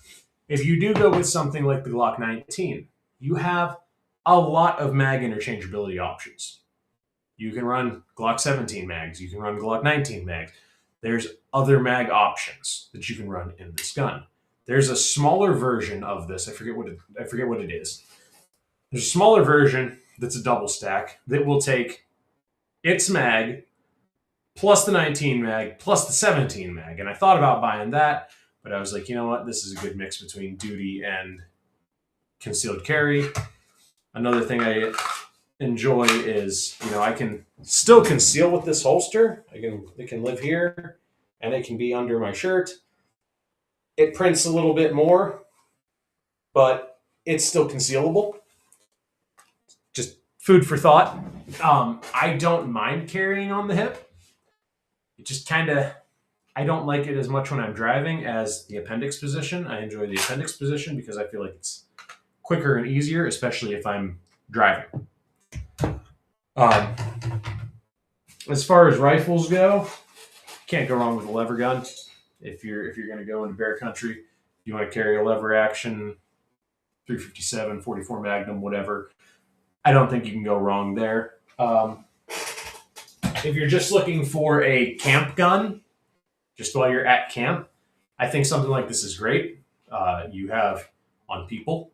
if you do go with something like the Glock 19, you have a lot of mag interchangeability options. You can run Glock 17 mags. You can run Glock 19 mags. There's other mag options that you can run in this gun. There's a smaller version of this. I forget what it is. There's a smaller version that's a double stack that will take its mag plus the 19 mag plus the 17 mag. And I thought about buying that, but I was like, you know what? This is a good mix between duty and concealed carry. Another thing I enjoy is, I can still conceal with this holster. It can live here, and it can be under my shirt. It prints a little bit more, but it's still concealable. Just food for thought. I don't mind carrying on the hip. It just I don't like it as much when I'm driving as the appendix position. I enjoy the appendix position because I feel like it's quicker and easier, especially if I'm driving. As far as rifles go, can't go wrong with a lever gun. If you're going to go into bear country, you want to carry a lever action, 357, 44 Magnum, whatever. I don't think you can go wrong there. If you're just looking for a camp gun, just while you're at camp. I think something like this is great. You have on people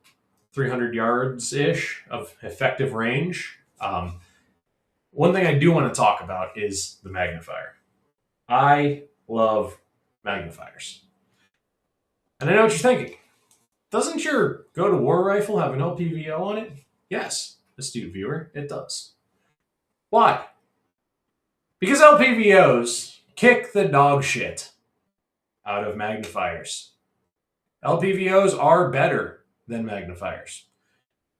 300 yards ish of effective range. One thing I do want to talk about is the magnifier. I love magnifiers. And I know what you're thinking. Doesn't your go to war rifle have an LPVO on it? Yes, astute viewer, it does. Why? Because LPVOs kick the dog shit out of magnifiers. LPVOs are better than magnifiers.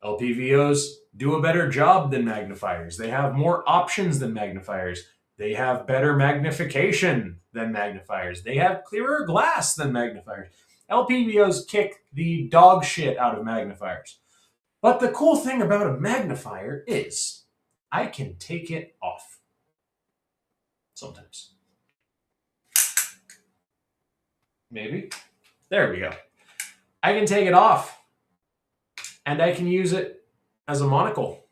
LPVOs do a better job than magnifiers. They have more options than magnifiers. They have better magnification than magnifiers. They have clearer glass than magnifiers. LPVOs kick the dog shit out of magnifiers. But the cool thing about a magnifier is I can take it off. Sometimes. Maybe. There we go. I can take it off. And I can use it as a monocle.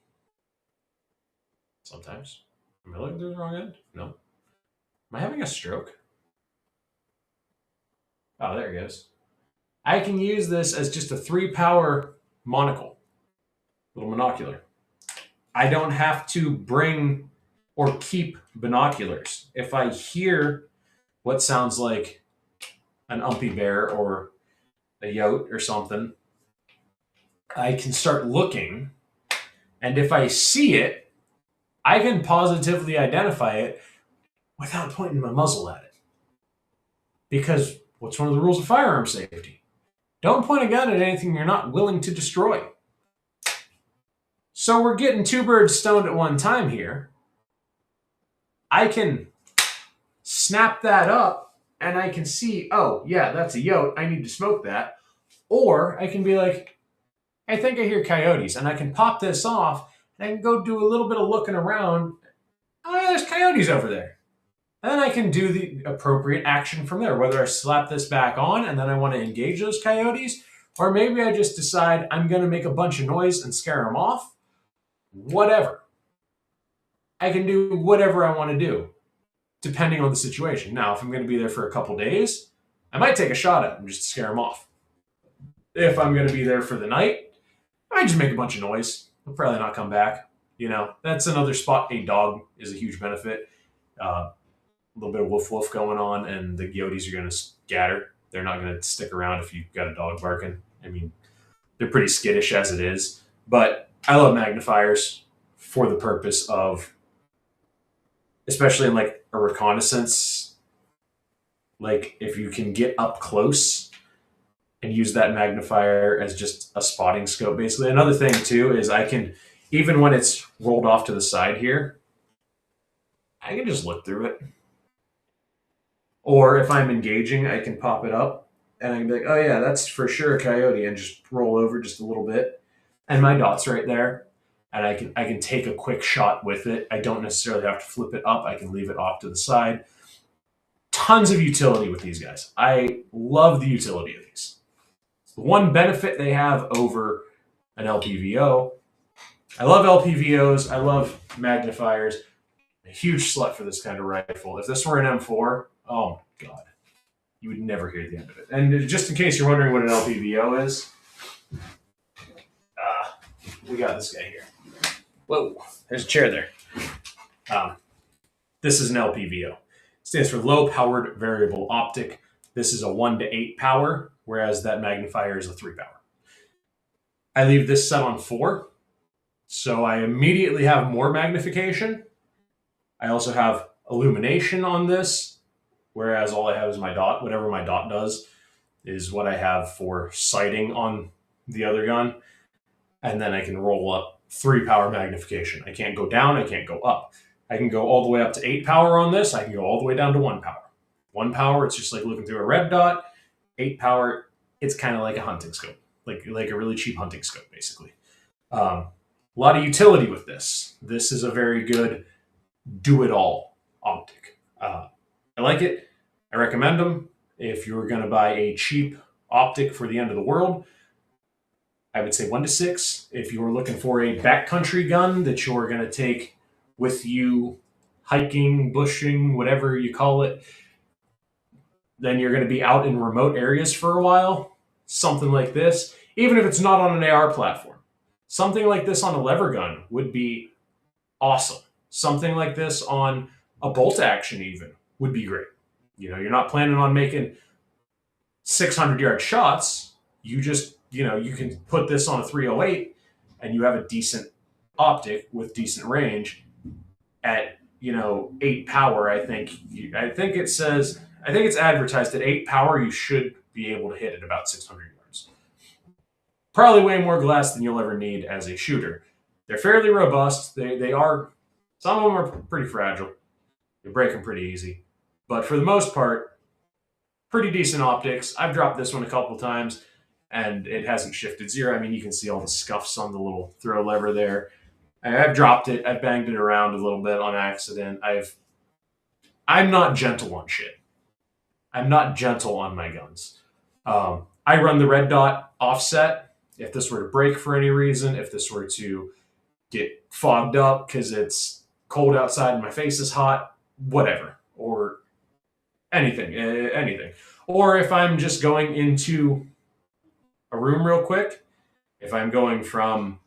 Sometimes. Am I looking through the wrong end? No. Am I having a stroke? Oh, there it goes. I can use this as just a 3-power monocle. Little monocular. I don't have to bring or keep binoculars. If I hear what sounds like an umpy bear or a yote or something, I can start looking, and if I see it, I can positively identify it without pointing my muzzle at it. Because what's one of the rules of firearm safety? Don't point a gun at anything you're not willing to destroy. So we're getting 2 birds stoned at one time here. I can snap that up and I can see, oh, yeah, that's a yote. I need to smoke that. Or I can be like, I think I hear coyotes, and I can pop this off and I can go do a little bit of looking around. Oh, yeah, there's coyotes over there. And then I can do the appropriate action from there, whether I slap this back on and then I want to engage those coyotes, or maybe I just decide I'm going to make a bunch of noise and scare them off. Whatever. I can do whatever I want to do, depending on the situation. Now, if I'm going to be there for a couple days, I might take a shot at them just to scare them off. If I'm going to be there for the night, I might just make a bunch of noise. They'll probably not come back. You know, that's another spot. A dog is a huge benefit. A little bit of woof woof going on, and the coyotes are going to scatter. They're not going to stick around if you've got a dog barking. I mean, they're pretty skittish as it is. But I love magnifiers for the purpose of, especially in like a reconnaissance, like if you can get up close and use that magnifier as just a spotting scope, basically. Another thing too is I can, even when it's rolled off to the side here, I can just look through it. Or if I'm engaging, I can pop it up and I can be like, oh yeah, that's for sure a coyote, and just roll over just a little bit. And my dot's right there. And I can take a quick shot with it. I don't necessarily have to flip it up. I can leave it off to the side. Tons of utility with these guys. I love the utility of these. The one benefit they have over an LPVO, I love LPVOs. I love magnifiers. A huge slut for this kind of rifle. If this were an M4, oh my God, you would never hear the end of it. And just in case you're wondering what an LPVO is, we got this guy here. Whoa, there's a chair there. This is an LPVO. It stands for low powered variable optic. This is a 1 to 8 power, whereas that magnifier is a 3 power. I leave this set on 4, so I immediately have more magnification. I also have illumination on this, whereas all I have is my dot. Whatever my dot does is what I have for sighting on the other gun. And then I can roll up 3 power magnification. I can't go down, I can't go up. I can go all the way up to 8 power on this. I can go all the way down to 1 power. 1 power, it's just like looking through a red dot. 8 power, it's kind of like a hunting scope, like a really cheap hunting scope, basically. A lot of utility with this. This is a very good do-it-all optic. I like it. I recommend them. If you're going to buy a cheap optic for the end of the world, I would say 1 to 6. If you're looking for a backcountry gun that you're going to take with you hiking, bushing, whatever you call it, then you're going to be out in remote areas for a while. Something like this, even if it's not on an AR platform, something like this on a lever gun would be awesome. Something like this on a bolt action even would be great. You're not planning on making 600-yard shots. You just, you can put this on a 308 and you have a decent optic with decent range at, 8 power. I think it's advertised at 8 power. You should be able to hit at about 600 yards. Probably way more glass than you'll ever need as a shooter. They're fairly robust. They are, some of them are pretty fragile. They break them pretty easy. But for the most part, pretty decent optics. I've dropped this one a couple times and it hasn't shifted zero. I mean, you can see all the scuffs on the little throw lever there. I've dropped it. I've banged it around a little bit on accident. I'm not gentle on shit. I'm not gentle on my guns. I run the red dot offset. If this were to break for any reason, if this were to get fogged up because it's cold outside and my face is hot, whatever, or anything. Or if I'm just going into a room real quick, if I'm going from,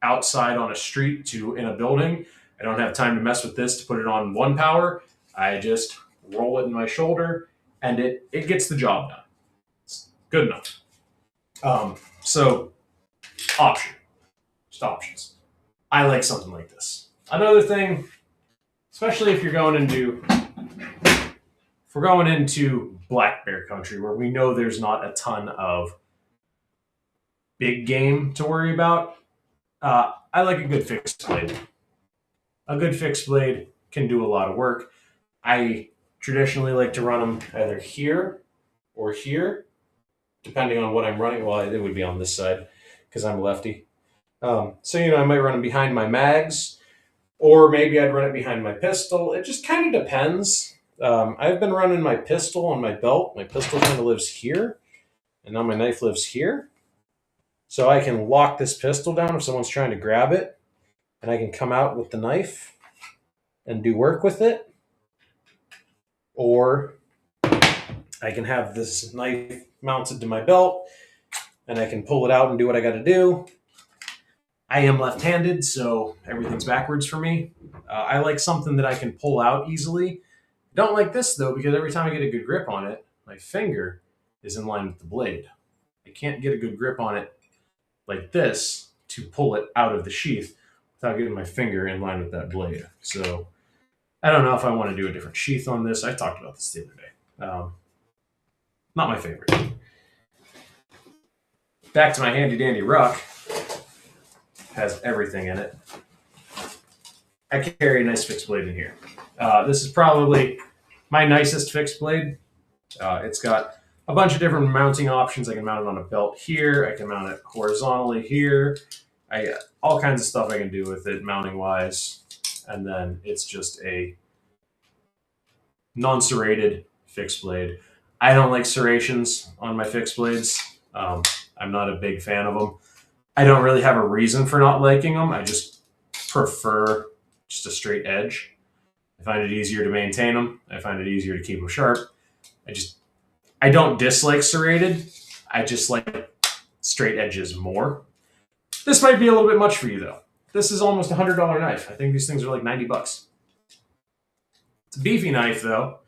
outside on a street to in a building, I don't have time to mess with this to put it on 1 power. I just roll it in my shoulder and it gets the job done. It's good enough. So just options. I like something like this. Another thing, especially if we're going into black bear country where we know there's not a ton of big game to worry about, I like a good fixed blade. A good fixed blade can do a lot of work. I traditionally like to run them either here or here, depending on what I'm running. Well, it would be on this side because I'm a lefty. So, I might run them behind my mags, or maybe I'd run it behind my pistol. It just kind of depends. I've been running my pistol on my belt. My pistol kind of lives here, and now my knife lives here. So I can lock this pistol down if someone's trying to grab it, and I can come out with the knife and do work with it. Or I can have this knife mounted to my belt, and I can pull it out and do what I got to do. I am left-handed, so everything's backwards for me. I like something that I can pull out easily. Don't like this, though, because every time I get a good grip on it, my finger is in line with the blade. I can't get a good grip on it like this to pull it out of the sheath without getting my finger in line with that blade. So I don't know if I want to do a different sheath on this. I talked about this the other day. Not my favorite. Back to my handy dandy ruck. Has everything in it. I carry a nice fixed blade in here. This is probably my nicest fixed blade. It's got a bunch of different mounting options. I can mount it on a belt here. I can mount it horizontally here. I got all kinds of stuff I can do with it mounting wise. And then it's just a non-serrated fixed blade. I don't like serrations on my fixed blades. I'm not a big fan of them. I don't really have a reason for not liking them. I just prefer just a straight edge. I find it easier to maintain them. I find it easier to keep them sharp. I don't dislike serrated. I just like straight edges more. This might be a little bit much for you though. This is almost a $100 knife. I think these things are like 90 bucks. It's a beefy knife though.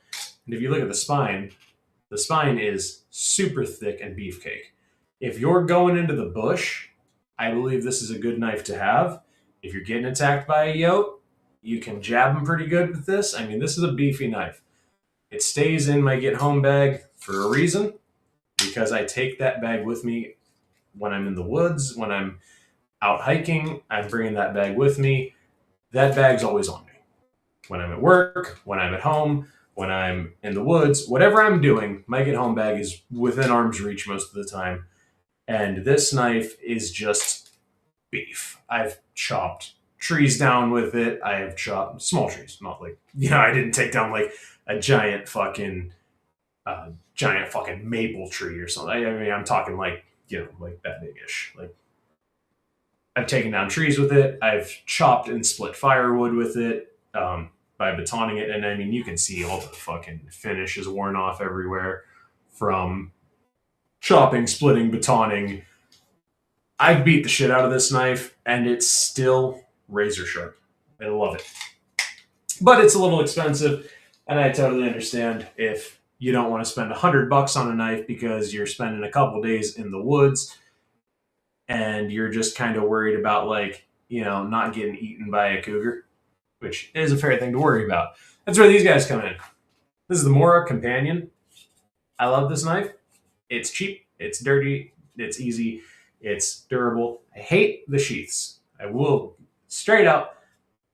And if you look at the spine is super thick and beefcake. If you're going into the bush, I believe this is a good knife to have. If you're getting attacked by a yote, you can jab them pretty good with this. I mean, this is a beefy knife. It stays in my get home bag for a reason, because I take that bag with me when I'm in the woods, when I'm out hiking, I'm bringing that bag with me. That bag's always on me. When I'm at work, when I'm at home, when I'm in the woods, whatever I'm doing, my get home bag is within arm's reach most of the time. And this knife is just beef. I've chopped trees down with it. I have chopped small trees, not like, I didn't take down like a giant fucking maple tree or something. I mean, I'm talking like, like that big-ish. Like, I've taken down trees with it. I've chopped and split firewood with it. by batoning it. And I mean, you can see all the fucking finish is worn off everywhere from chopping, splitting, batoning. I beat the shit out of this knife, and it's still razor sharp. I love it. But it's a little expensive, and I totally understand if you don't want to spend $100 on a knife because you're spending a couple days in the woods and you're just kind of worried about, like, not getting eaten by a cougar, which is a fair thing to worry about. That's where these guys come in. This is the Mora Companion. I love this knife. It's cheap, it's dirty, it's easy, it's durable. I hate the sheaths. I will straight up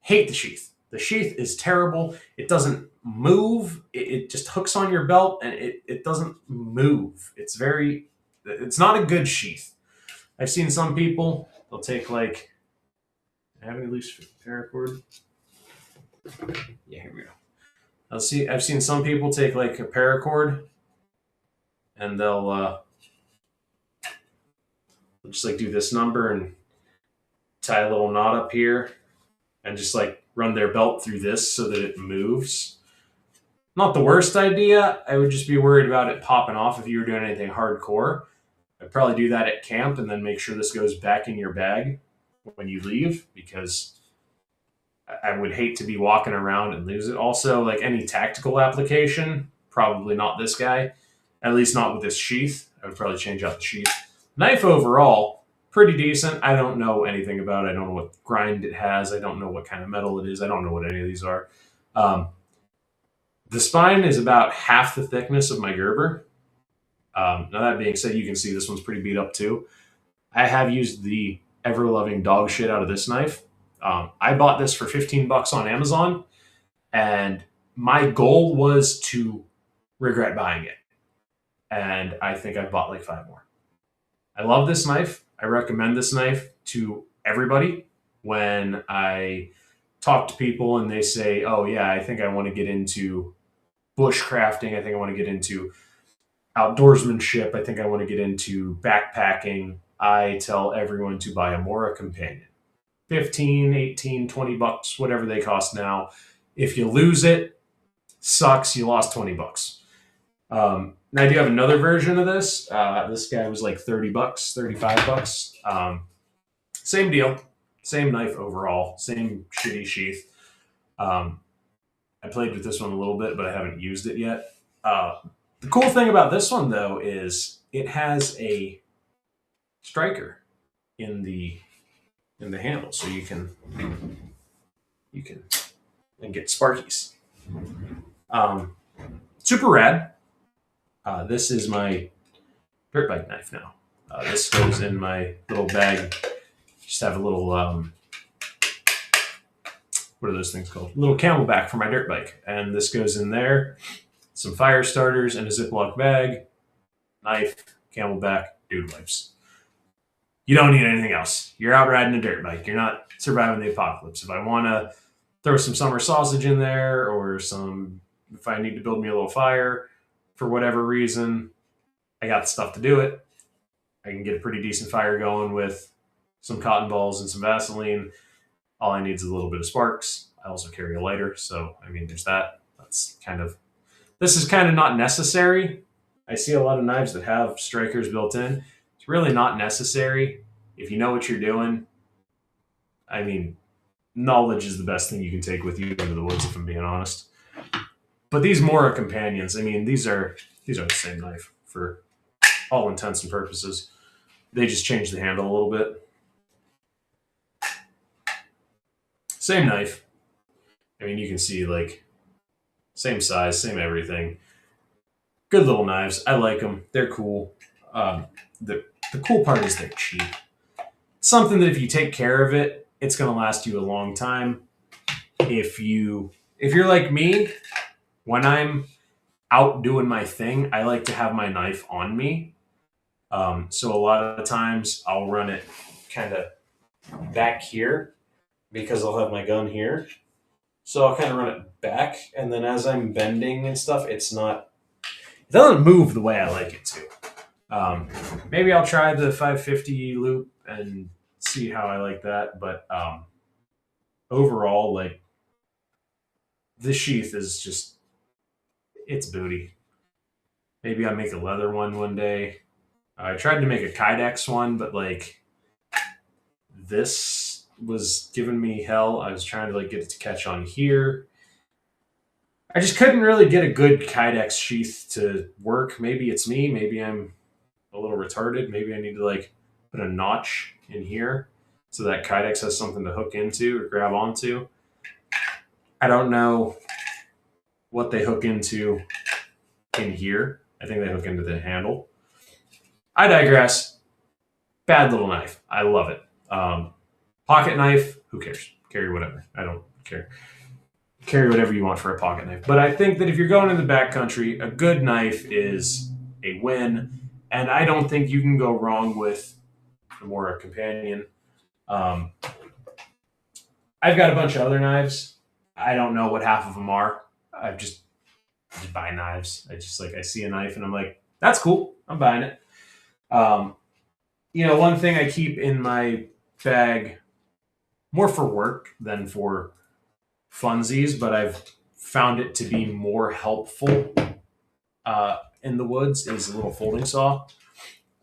hate the sheath. The sheath is terrible. It doesn't move. It just hooks on your belt and it doesn't move. It's not a good sheath. I've seen some people, they'll take like, I have any loose paracord? Yeah, here we go. I've seen some people take like a paracord and they'll just like do this number and tie a little knot up here and just like run their belt through this so that it moves. Not the worst idea. I would just be worried about it popping off if you were doing anything hardcore. I'd probably do that at camp and then make sure this goes back in your bag when you leave, because I would hate to be walking around and lose it. Also, like any tactical application, probably not this guy. At least not with this sheath. I would probably change out the sheath. Knife overall, pretty decent. I don't know anything about it. I don't know what grind it has. I don't know what kind of metal it is. I don't know what any of these are. The spine is about half the thickness of my Gerber. Now that being said, you can see this one's pretty beat up too. I have used the ever-loving dog shit out of this knife. I bought this for $15 on Amazon, and my goal was to regret buying it. And I think I bought like 5 more. I love this knife. I recommend this knife to everybody. When I talk to people and they say, oh yeah, I think I want to get into bushcrafting. I think I want to get into outdoorsmanship. I think I want to get into backpacking. I tell everyone to buy a Mora Companion. 15, 18, 20 bucks, whatever they cost now. If you lose it, sucks. You lost 20 bucks. Now I do have another version of this. This guy was like 30 bucks, 35 bucks. Same deal. Same knife overall. Same shitty sheath. I played with this one a little bit, but I haven't used it yet. The cool thing about this one, though, is it has a striker in the handle, so you can and get sparkies. Super rad. This is my dirt bike knife now. This goes in my little bag. Just have a little what are those things called? A little Camelback for my dirt bike, and this goes in there. Some fire starters and a Ziploc bag, knife, Camelback, dude wipes. You don't need anything else. You're out riding a dirt bike. You're not surviving the apocalypse. If I want to throw some summer sausage in there, or if I need to build me a little fire for whatever reason, I got the stuff to do it. I can get a pretty decent fire going with some cotton balls and some Vaseline. All I need is a little bit of sparks. I also carry a lighter, so I mean, there's that. This is kind of not necessary. I see a lot of knives that have strikers built in. It's really not necessary if you know what you're doing. I mean, knowledge is the best thing you can take with you into the woods, if I'm being honest. But these Mora Companions, I mean, these are the same knife for all intents and purposes. They just changed the handle a little bit. Same knife. I mean, you can see, like, same size, same everything. Good little knives. I like them. They're cool. The cool part is they're cheap. Something that if you take care of it, it's going to last you a long time. If you're like me, when I'm out doing my thing, I like to have my knife on me. So a lot of the times I'll run it kind of back here because I'll have my gun here. So I'll kind of run it back, and then as I'm bending and stuff, it doesn't move the way I like it to. Maybe I'll try the 550 loop and see how I like that. But overall, like, this sheath is just, it's booty. Maybe I'll make a leather one day. I tried to make a Kydex one, but like this was giving me hell. I was trying to like get it to catch on here. I just couldn't really get a good Kydex sheath to work. Maybe it's me. Maybe I'm a little retarded. Maybe I need to like put a notch in here so that Kydex has something to hook into or grab onto. I don't know what they hook into in here. I think they hook into the handle. I digress. Bad little knife. I love it. Pocket knife, who cares? Carry whatever. I don't care. Carry whatever you want for a pocket knife. But I think that if you're going in the backcountry, a good knife is a win. And I don't think you can go wrong with the Mora Companion. I've got a bunch of other knives. I don't know what half of them are. I just buy knives. I just like I see a knife and I'm like, that's cool. I'm buying it. One thing I keep in my bag more for work than for funsies, but I've found it to be more helpful in the woods is a little folding saw.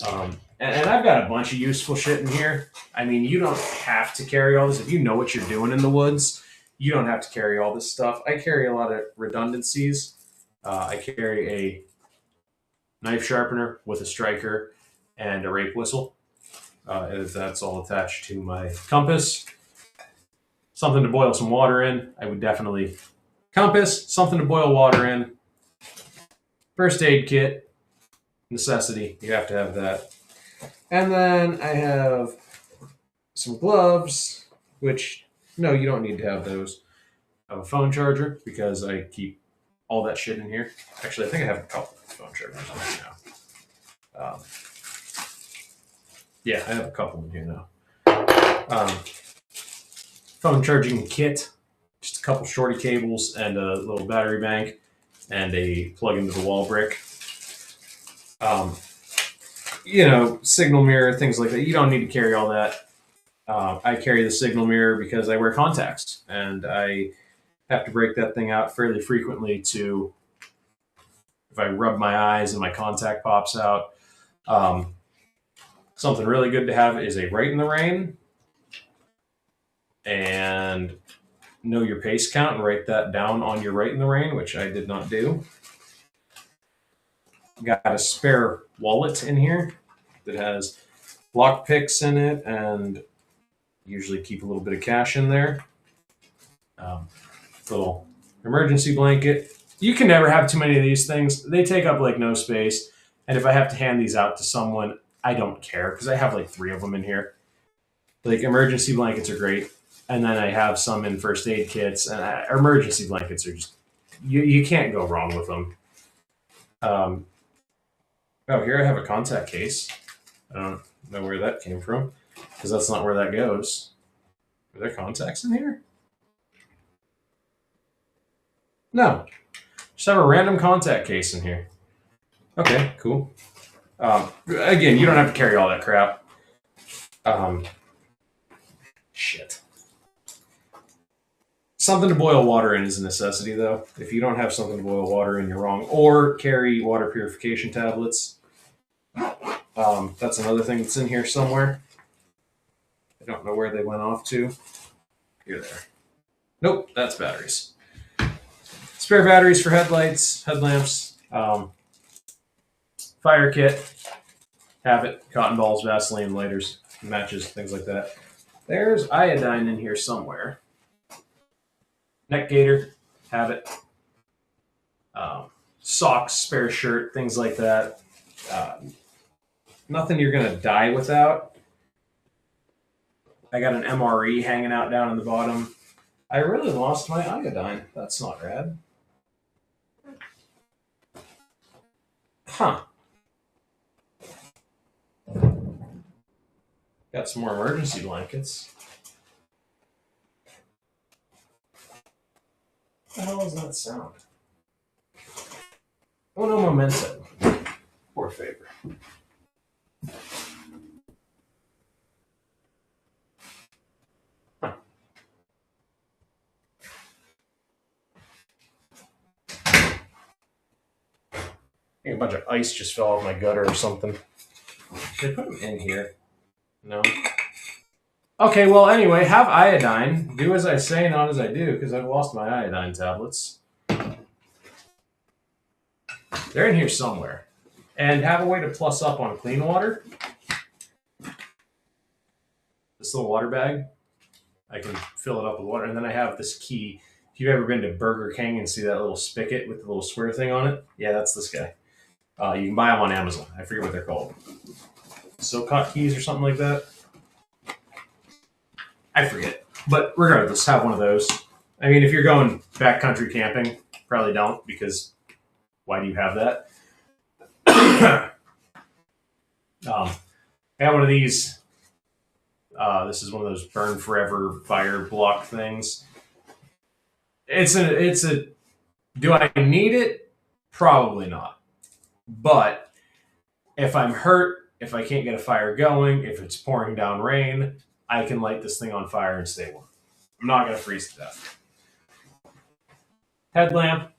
And I've got a bunch of useful shit in here. I mean, you don't have to carry all this. If you know what you're doing in the woods, you don't have to carry all this stuff. I carry a lot of redundancies. I carry a knife sharpener with a striker and a rape whistle. If that's all attached to my compass. Something to boil some water in. I would definitely compass, something to boil water in. First aid kit, necessity. You have to have that. And then I have some gloves, which, no, you don't need to have those. I have a phone charger because I keep all that shit in here. Actually, I think I have a couple of phone chargers right now. Yeah, I have a couple in here now. Phone charging kit, just a couple shorty cables and a little battery bank and a plug into the wall brick. Signal mirror, things like that. You don't need to carry all that. I carry the signal mirror because I wear contacts and I have to break that thing out fairly frequently to, if I rub my eyes and my contact pops out. Something really good to have is a Right in the Rain and know your pace count and write that down on your Right in the Rain, which I did not do. Got a spare wallet in here that has lock picks in it and usually keep a little bit of cash in there. Little emergency blanket. You can never have too many of these things. They take up like no space. And if I have to hand these out to someone, I don't care because I have like 3 of them in here. Like emergency blankets are great. And then I have some in first aid kits. And emergency blankets are just, you can't go wrong with them. Here I have a contact case. I don't know where that came from because that's not where that goes. Are there contacts in here? No. Just have a random contact case in here. Okay, cool. Again, you don't have to carry all that crap. Shit. Something to boil water in is a necessity, though. If you don't have something to boil water in, you're wrong. Or carry water purification tablets. That's another thing that's in here somewhere. I don't know where they went off to. Here they are. Nope, that's batteries. Spare batteries for headlights, headlamps, fire kit, have it, cotton balls, Vaseline, lighters, matches, things like that. There's iodine in here somewhere. Neck gaiter, have it. Socks, spare shirt, things like that. Nothing you're going to die without. I got an MRE hanging out down in the bottom. I really lost my iodine. That's not rad. Huh. Got some more emergency blankets. What the hell is that sound? Oh no, memento. Poor favor. Huh. A bunch of ice just fell off my gutter or something. They put them in here. No. Okay, well, anyway, have iodine. Do as I say, not as I do, because I've lost my iodine tablets. They're in here somewhere. And have a way to plus up on clean water. This little water bag. I can fill it up with water. And then I have this key. If you've ever been to Burger King and see that little spigot with the little square thing on it, yeah, that's this guy. You can buy them on Amazon. I forget what they're called. Silcott keys or something like that. I forget. But regardless, have one of those. I mean, if you're going backcountry camping, probably don't, because why do you have that? I have one of these. This is one of those burn forever fire block things. It's a. Do I need it? Probably not. But if I'm hurt, if I can't get a fire going, if it's pouring down rain, I can light this thing on fire and stay warm. I'm not going to freeze to death. Headlamp.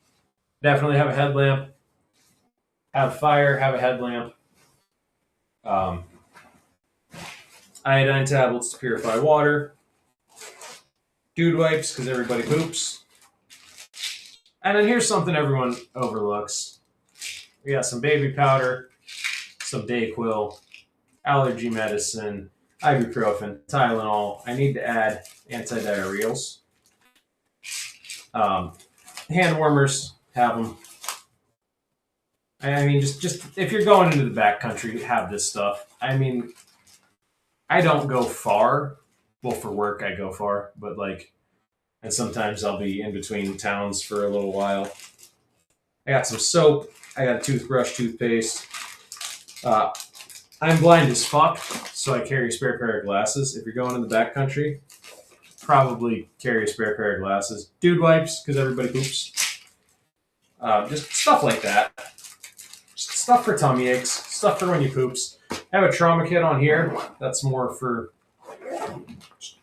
Definitely have a headlamp. Have fire, have a headlamp. Iodine tablets to purify water. Dude wipes, because everybody poops. And then here's something everyone overlooks. We got some baby powder, some Dayquil, allergy medicine, ibuprofen, Tylenol. I need to add antidiarrheals. Hand warmers, have them. I mean, just if you're going into the backcountry, have this stuff. I mean, I don't go far. Well, for work, I go far, but and sometimes I'll be in between towns for a little while. I got some soap. I got a toothbrush, toothpaste. I'm blind as fuck, so I carry a spare pair of glasses. If you're going in the backcountry, probably carry a spare pair of glasses. Dude wipes, because everybody poops. Just stuff like that. Just stuff for tummy aches. Stuff for when you poops. I have a trauma kit on here. That's more for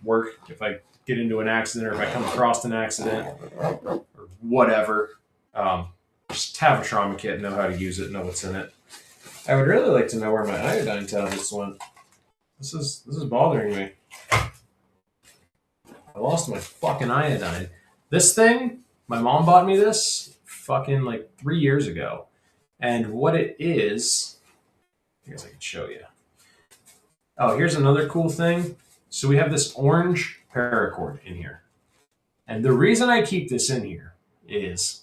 work. If I get into an accident or if I come across an accident or whatever, just have a trauma kit, know how to use it, know what's in it. I would really like to know where my iodine tablets went. This is bothering me. I lost my fucking iodine. This thing, my mom bought me this fucking 3 years ago. And what it is, I guess I can show you. Oh, here's another cool thing. So we have this orange paracord in here. And the reason I keep this in here is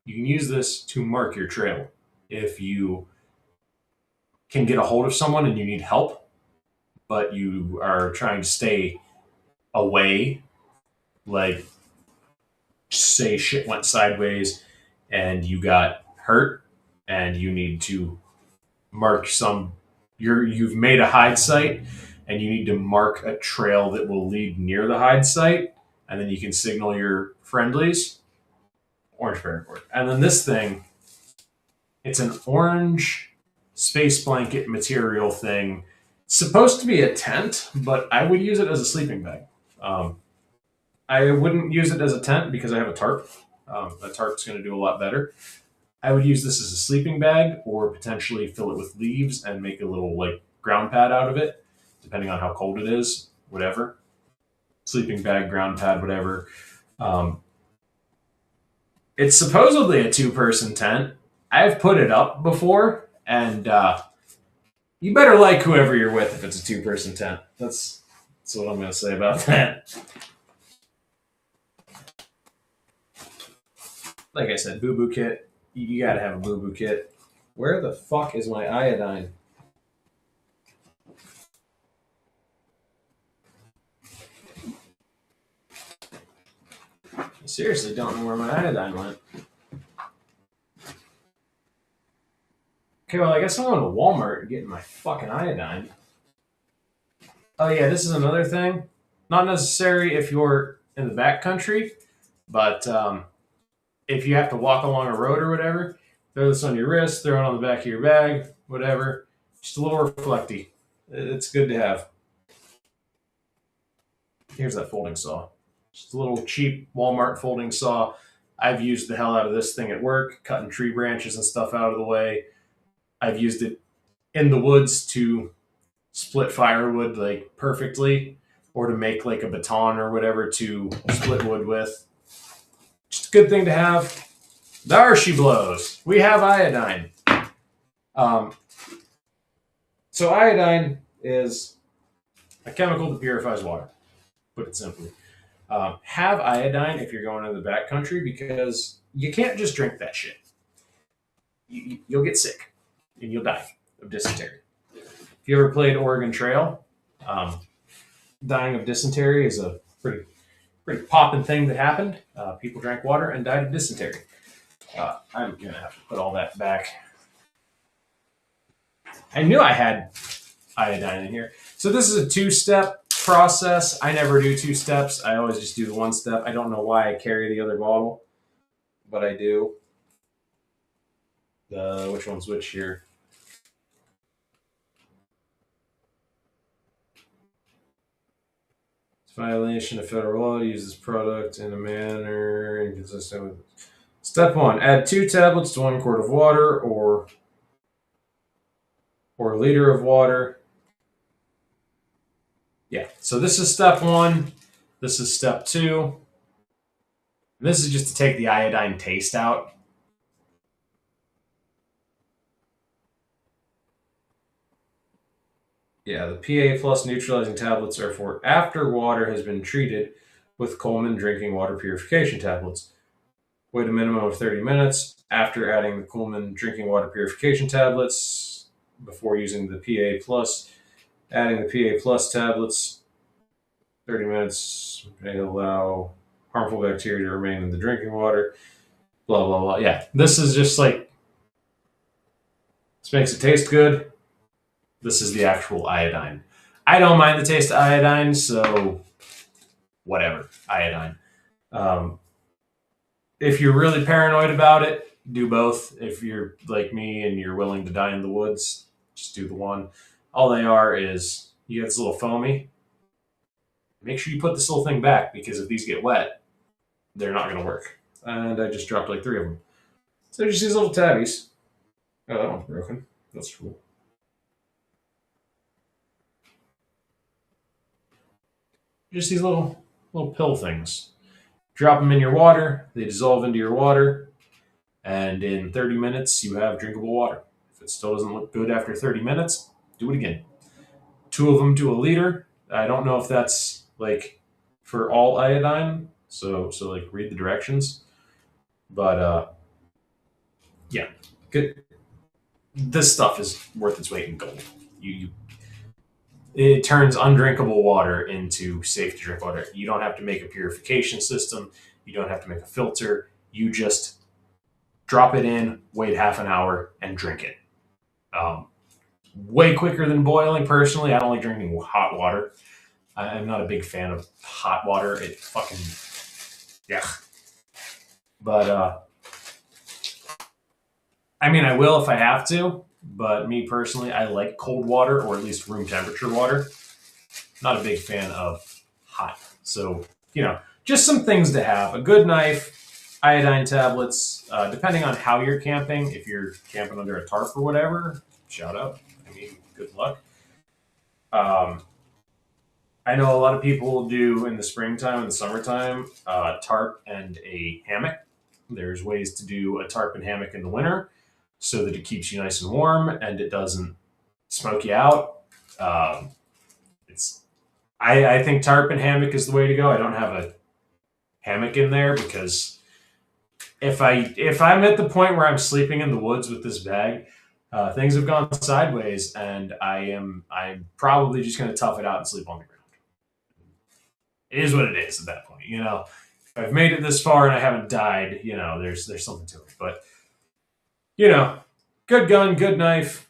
you can use this to mark your trail. If you can get a hold of someone and you need help, but you are trying to stay away, say shit went sideways and you got hurt and you need to mark you've made a hide site and you need to mark a trail that will lead near the hide site, and then you can signal your friendlies. Orange paracord. And then this thing, it's an orange space blanket material thing. It's supposed to be a tent, but I would use it as a sleeping bag. I wouldn't use it as a tent because I have a tarp. A tarp's going to do a lot better. I would use this as a sleeping bag or potentially fill it with leaves and make a little ground pad out of it, depending on how cold it is, whatever. Sleeping bag, ground pad, whatever. It's supposedly a 2-person tent. I've put it up before, and you better like whoever you're with if it's a 2-person tent. That's what I'm going to say about that. Like I said, boo-boo kit. You gotta have a boo-boo kit. Where the fuck is my iodine? I seriously don't know where my iodine went. Okay, well, I guess I'm going to Walmart and getting my fucking iodine. Oh yeah, this is another thing. Not necessary if you're in the backcountry, but if you have to walk along a road or whatever, throw this on your wrist, throw it on the back of your bag, whatever. Just a little reflecty. It's good to have. Here's that folding saw. Just a little cheap Walmart folding saw. I've used the hell out of this thing at work, cutting tree branches and stuff out of the way. I've used it in the woods to split firewood like perfectly, or to make like a baton or whatever to split wood with. Just a good thing to have. There she blows. We have iodine. Um, so iodine is a chemical that purifies water. Put it simply. Have iodine if you're going to the backcountry because you can't just drink that shit. You'll get sick and you'll die of dysentery. If you ever played Oregon Trail, um, dying of dysentery is a pretty popping thing that happened. People drank water and died of dysentery. I'm gonna have to put all that back. I knew I had iodine in here. So this is a two-step process. I never do two steps. I always just do the one step. I don't know why I carry the other bottle, but I do. Which one's which here? Violation of federal law. Use this product in a manner inconsistent with. Step one: add 2 tablets to 1 quart of water, or a liter of water. Yeah. So this is step one. This is step two. And this is just to take the iodine taste out. Yeah, the PA plus neutralizing tablets are for after water has been treated with Coleman drinking water purification tablets. Wait a minimum of 30 minutes after adding the Coleman drinking water purification tablets before using the PA plus. Adding the PA plus tablets, 30 minutes may allow harmful bacteria to remain in the drinking water. Blah, blah, blah. Yeah, this is just like, this makes it taste good. This is the actual iodine. I don't mind the taste of iodine, so whatever, iodine. Um, if you're really paranoid about it, do both. If you're like me and you're willing to die in the woods, just do the one. All they are is you get this little foamy. Make sure you put this little thing back because if these get wet, they're not going to work. And I just dropped like 3 of them. So just these little tabbies. Oh, that one's broken. That's cool. Just these little pill things. Drop them in your water. They dissolve into your water, and in 30 minutes you have drinkable water. If it still doesn't look good after 30 minutes, do it again. 2 of them to a liter. I don't know if that's like for all iodine. So like read the directions. But yeah, good. This stuff is worth its weight in gold. You it turns undrinkable water into safe to drink water. You don't have to make a purification system. You don't have to make a filter. You just drop it in, wait half an hour, and drink it. Um, Way quicker than boiling. Personally, I don't like drinking hot water. I'm not a big fan of hot water. It fucking yeah. But I mean, I will if I have to. But me personally, I like cold water or at least room temperature water. Not a big fan of hot. So just some things to have: a good knife, iodine tablets. Depending on how you're camping, if you're camping under a tarp or whatever, shout out. I mean, good luck. Um, I know a lot of people do in the springtime and the summertime tarp and a hammock. There's ways to do a tarp and hammock in the winter so that it keeps you nice and warm and it doesn't smoke you out. It's I think tarp and hammock is the way to go. I don't have a hammock in there because if I'm at the point where I'm sleeping in the woods with this bag, things have gone sideways, and I'm probably just going to tough it out and sleep on the ground. It is what it is at that point. If I've made it this far and I haven't died, there's something to it. But you know, good gun, good knife,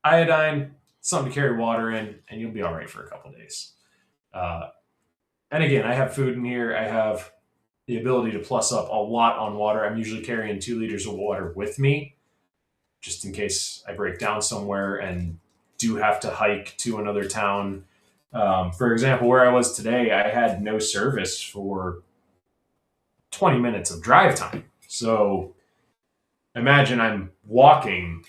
iodine, something to carry water in, and you'll be all right for a couple days. Uh, and again, I have food in here. I have the ability to plus up a lot on water. I'm usually carrying 2 liters of water with me, just in case I break down somewhere and do have to hike to another town. For example, where I was today, I had no service for 20 minutes of drive time. So imagine I'm walking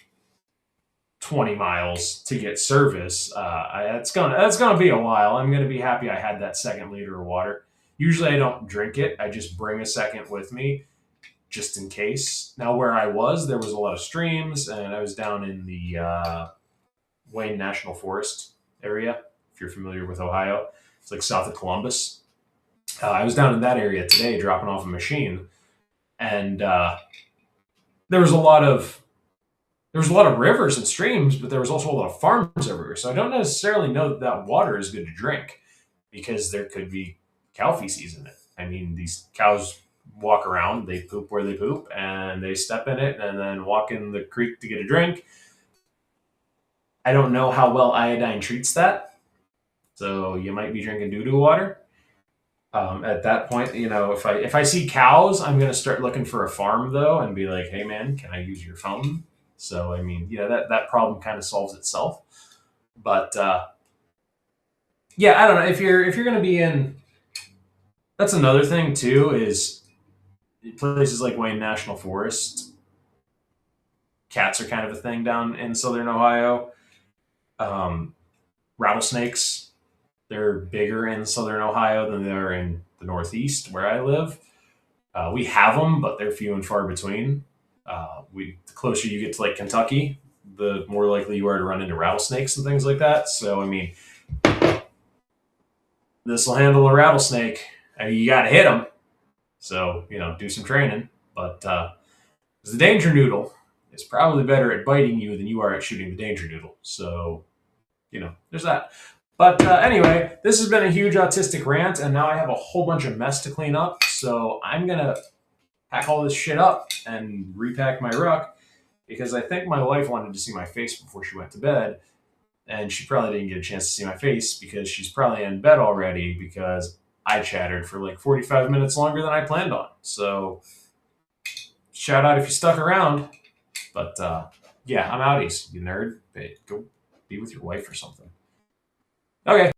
20 miles to get service. That's gonna be a while. I'm gonna be happy I had that second liter of water. Usually I don't drink it. I just bring a second with me just in case. Now where I was, there was a lot of streams, and I was down in the Wayne National Forest area. If you're familiar with Ohio, it's like south of Columbus. I was down in that area today, dropping off a machine, and there was a lot of rivers and streams, but there was also a lot of farms everywhere. So I don't necessarily know that that water is good to drink because there could be cow feces in it. I mean, these cows walk around, they poop where they poop, and they step in it and then walk in the creek to get a drink. I don't know how well iodine treats that. So you might be drinking doo-doo water. At that point, if I see cows, I'm gonna start looking for a farm though, and be like, "Hey man, can I use your phone?" So I mean, that problem kind of solves itself. But yeah, I don't know if you're gonna be in. That's another thing too is places like Wayne National Forest. Cats are kind of a thing down in southern Ohio. Um, Rattlesnakes, they're bigger in southern Ohio than they are in the Northeast where I live. We have them, but they're few and far between. The closer you get to like Kentucky, the more likely you are to run into rattlesnakes and things like that. So I mean, this will handle a rattlesnake. I mean, you got to hit them. So do some training. But the danger noodle is probably better at biting you than you are at shooting the danger noodle. So there's that. But anyway, this has been a huge autistic rant, and now I have a whole bunch of mess to clean up. So I'm gonna pack all this shit up and repack my ruck because I think my wife wanted to see my face before she went to bed, and she probably didn't get a chance to see my face because she's probably in bed already because I chattered for like 45 minutes longer than I planned on. So shout out if you stuck around. But yeah, I'm outies, you nerd. Go be with your wife or something. Okay.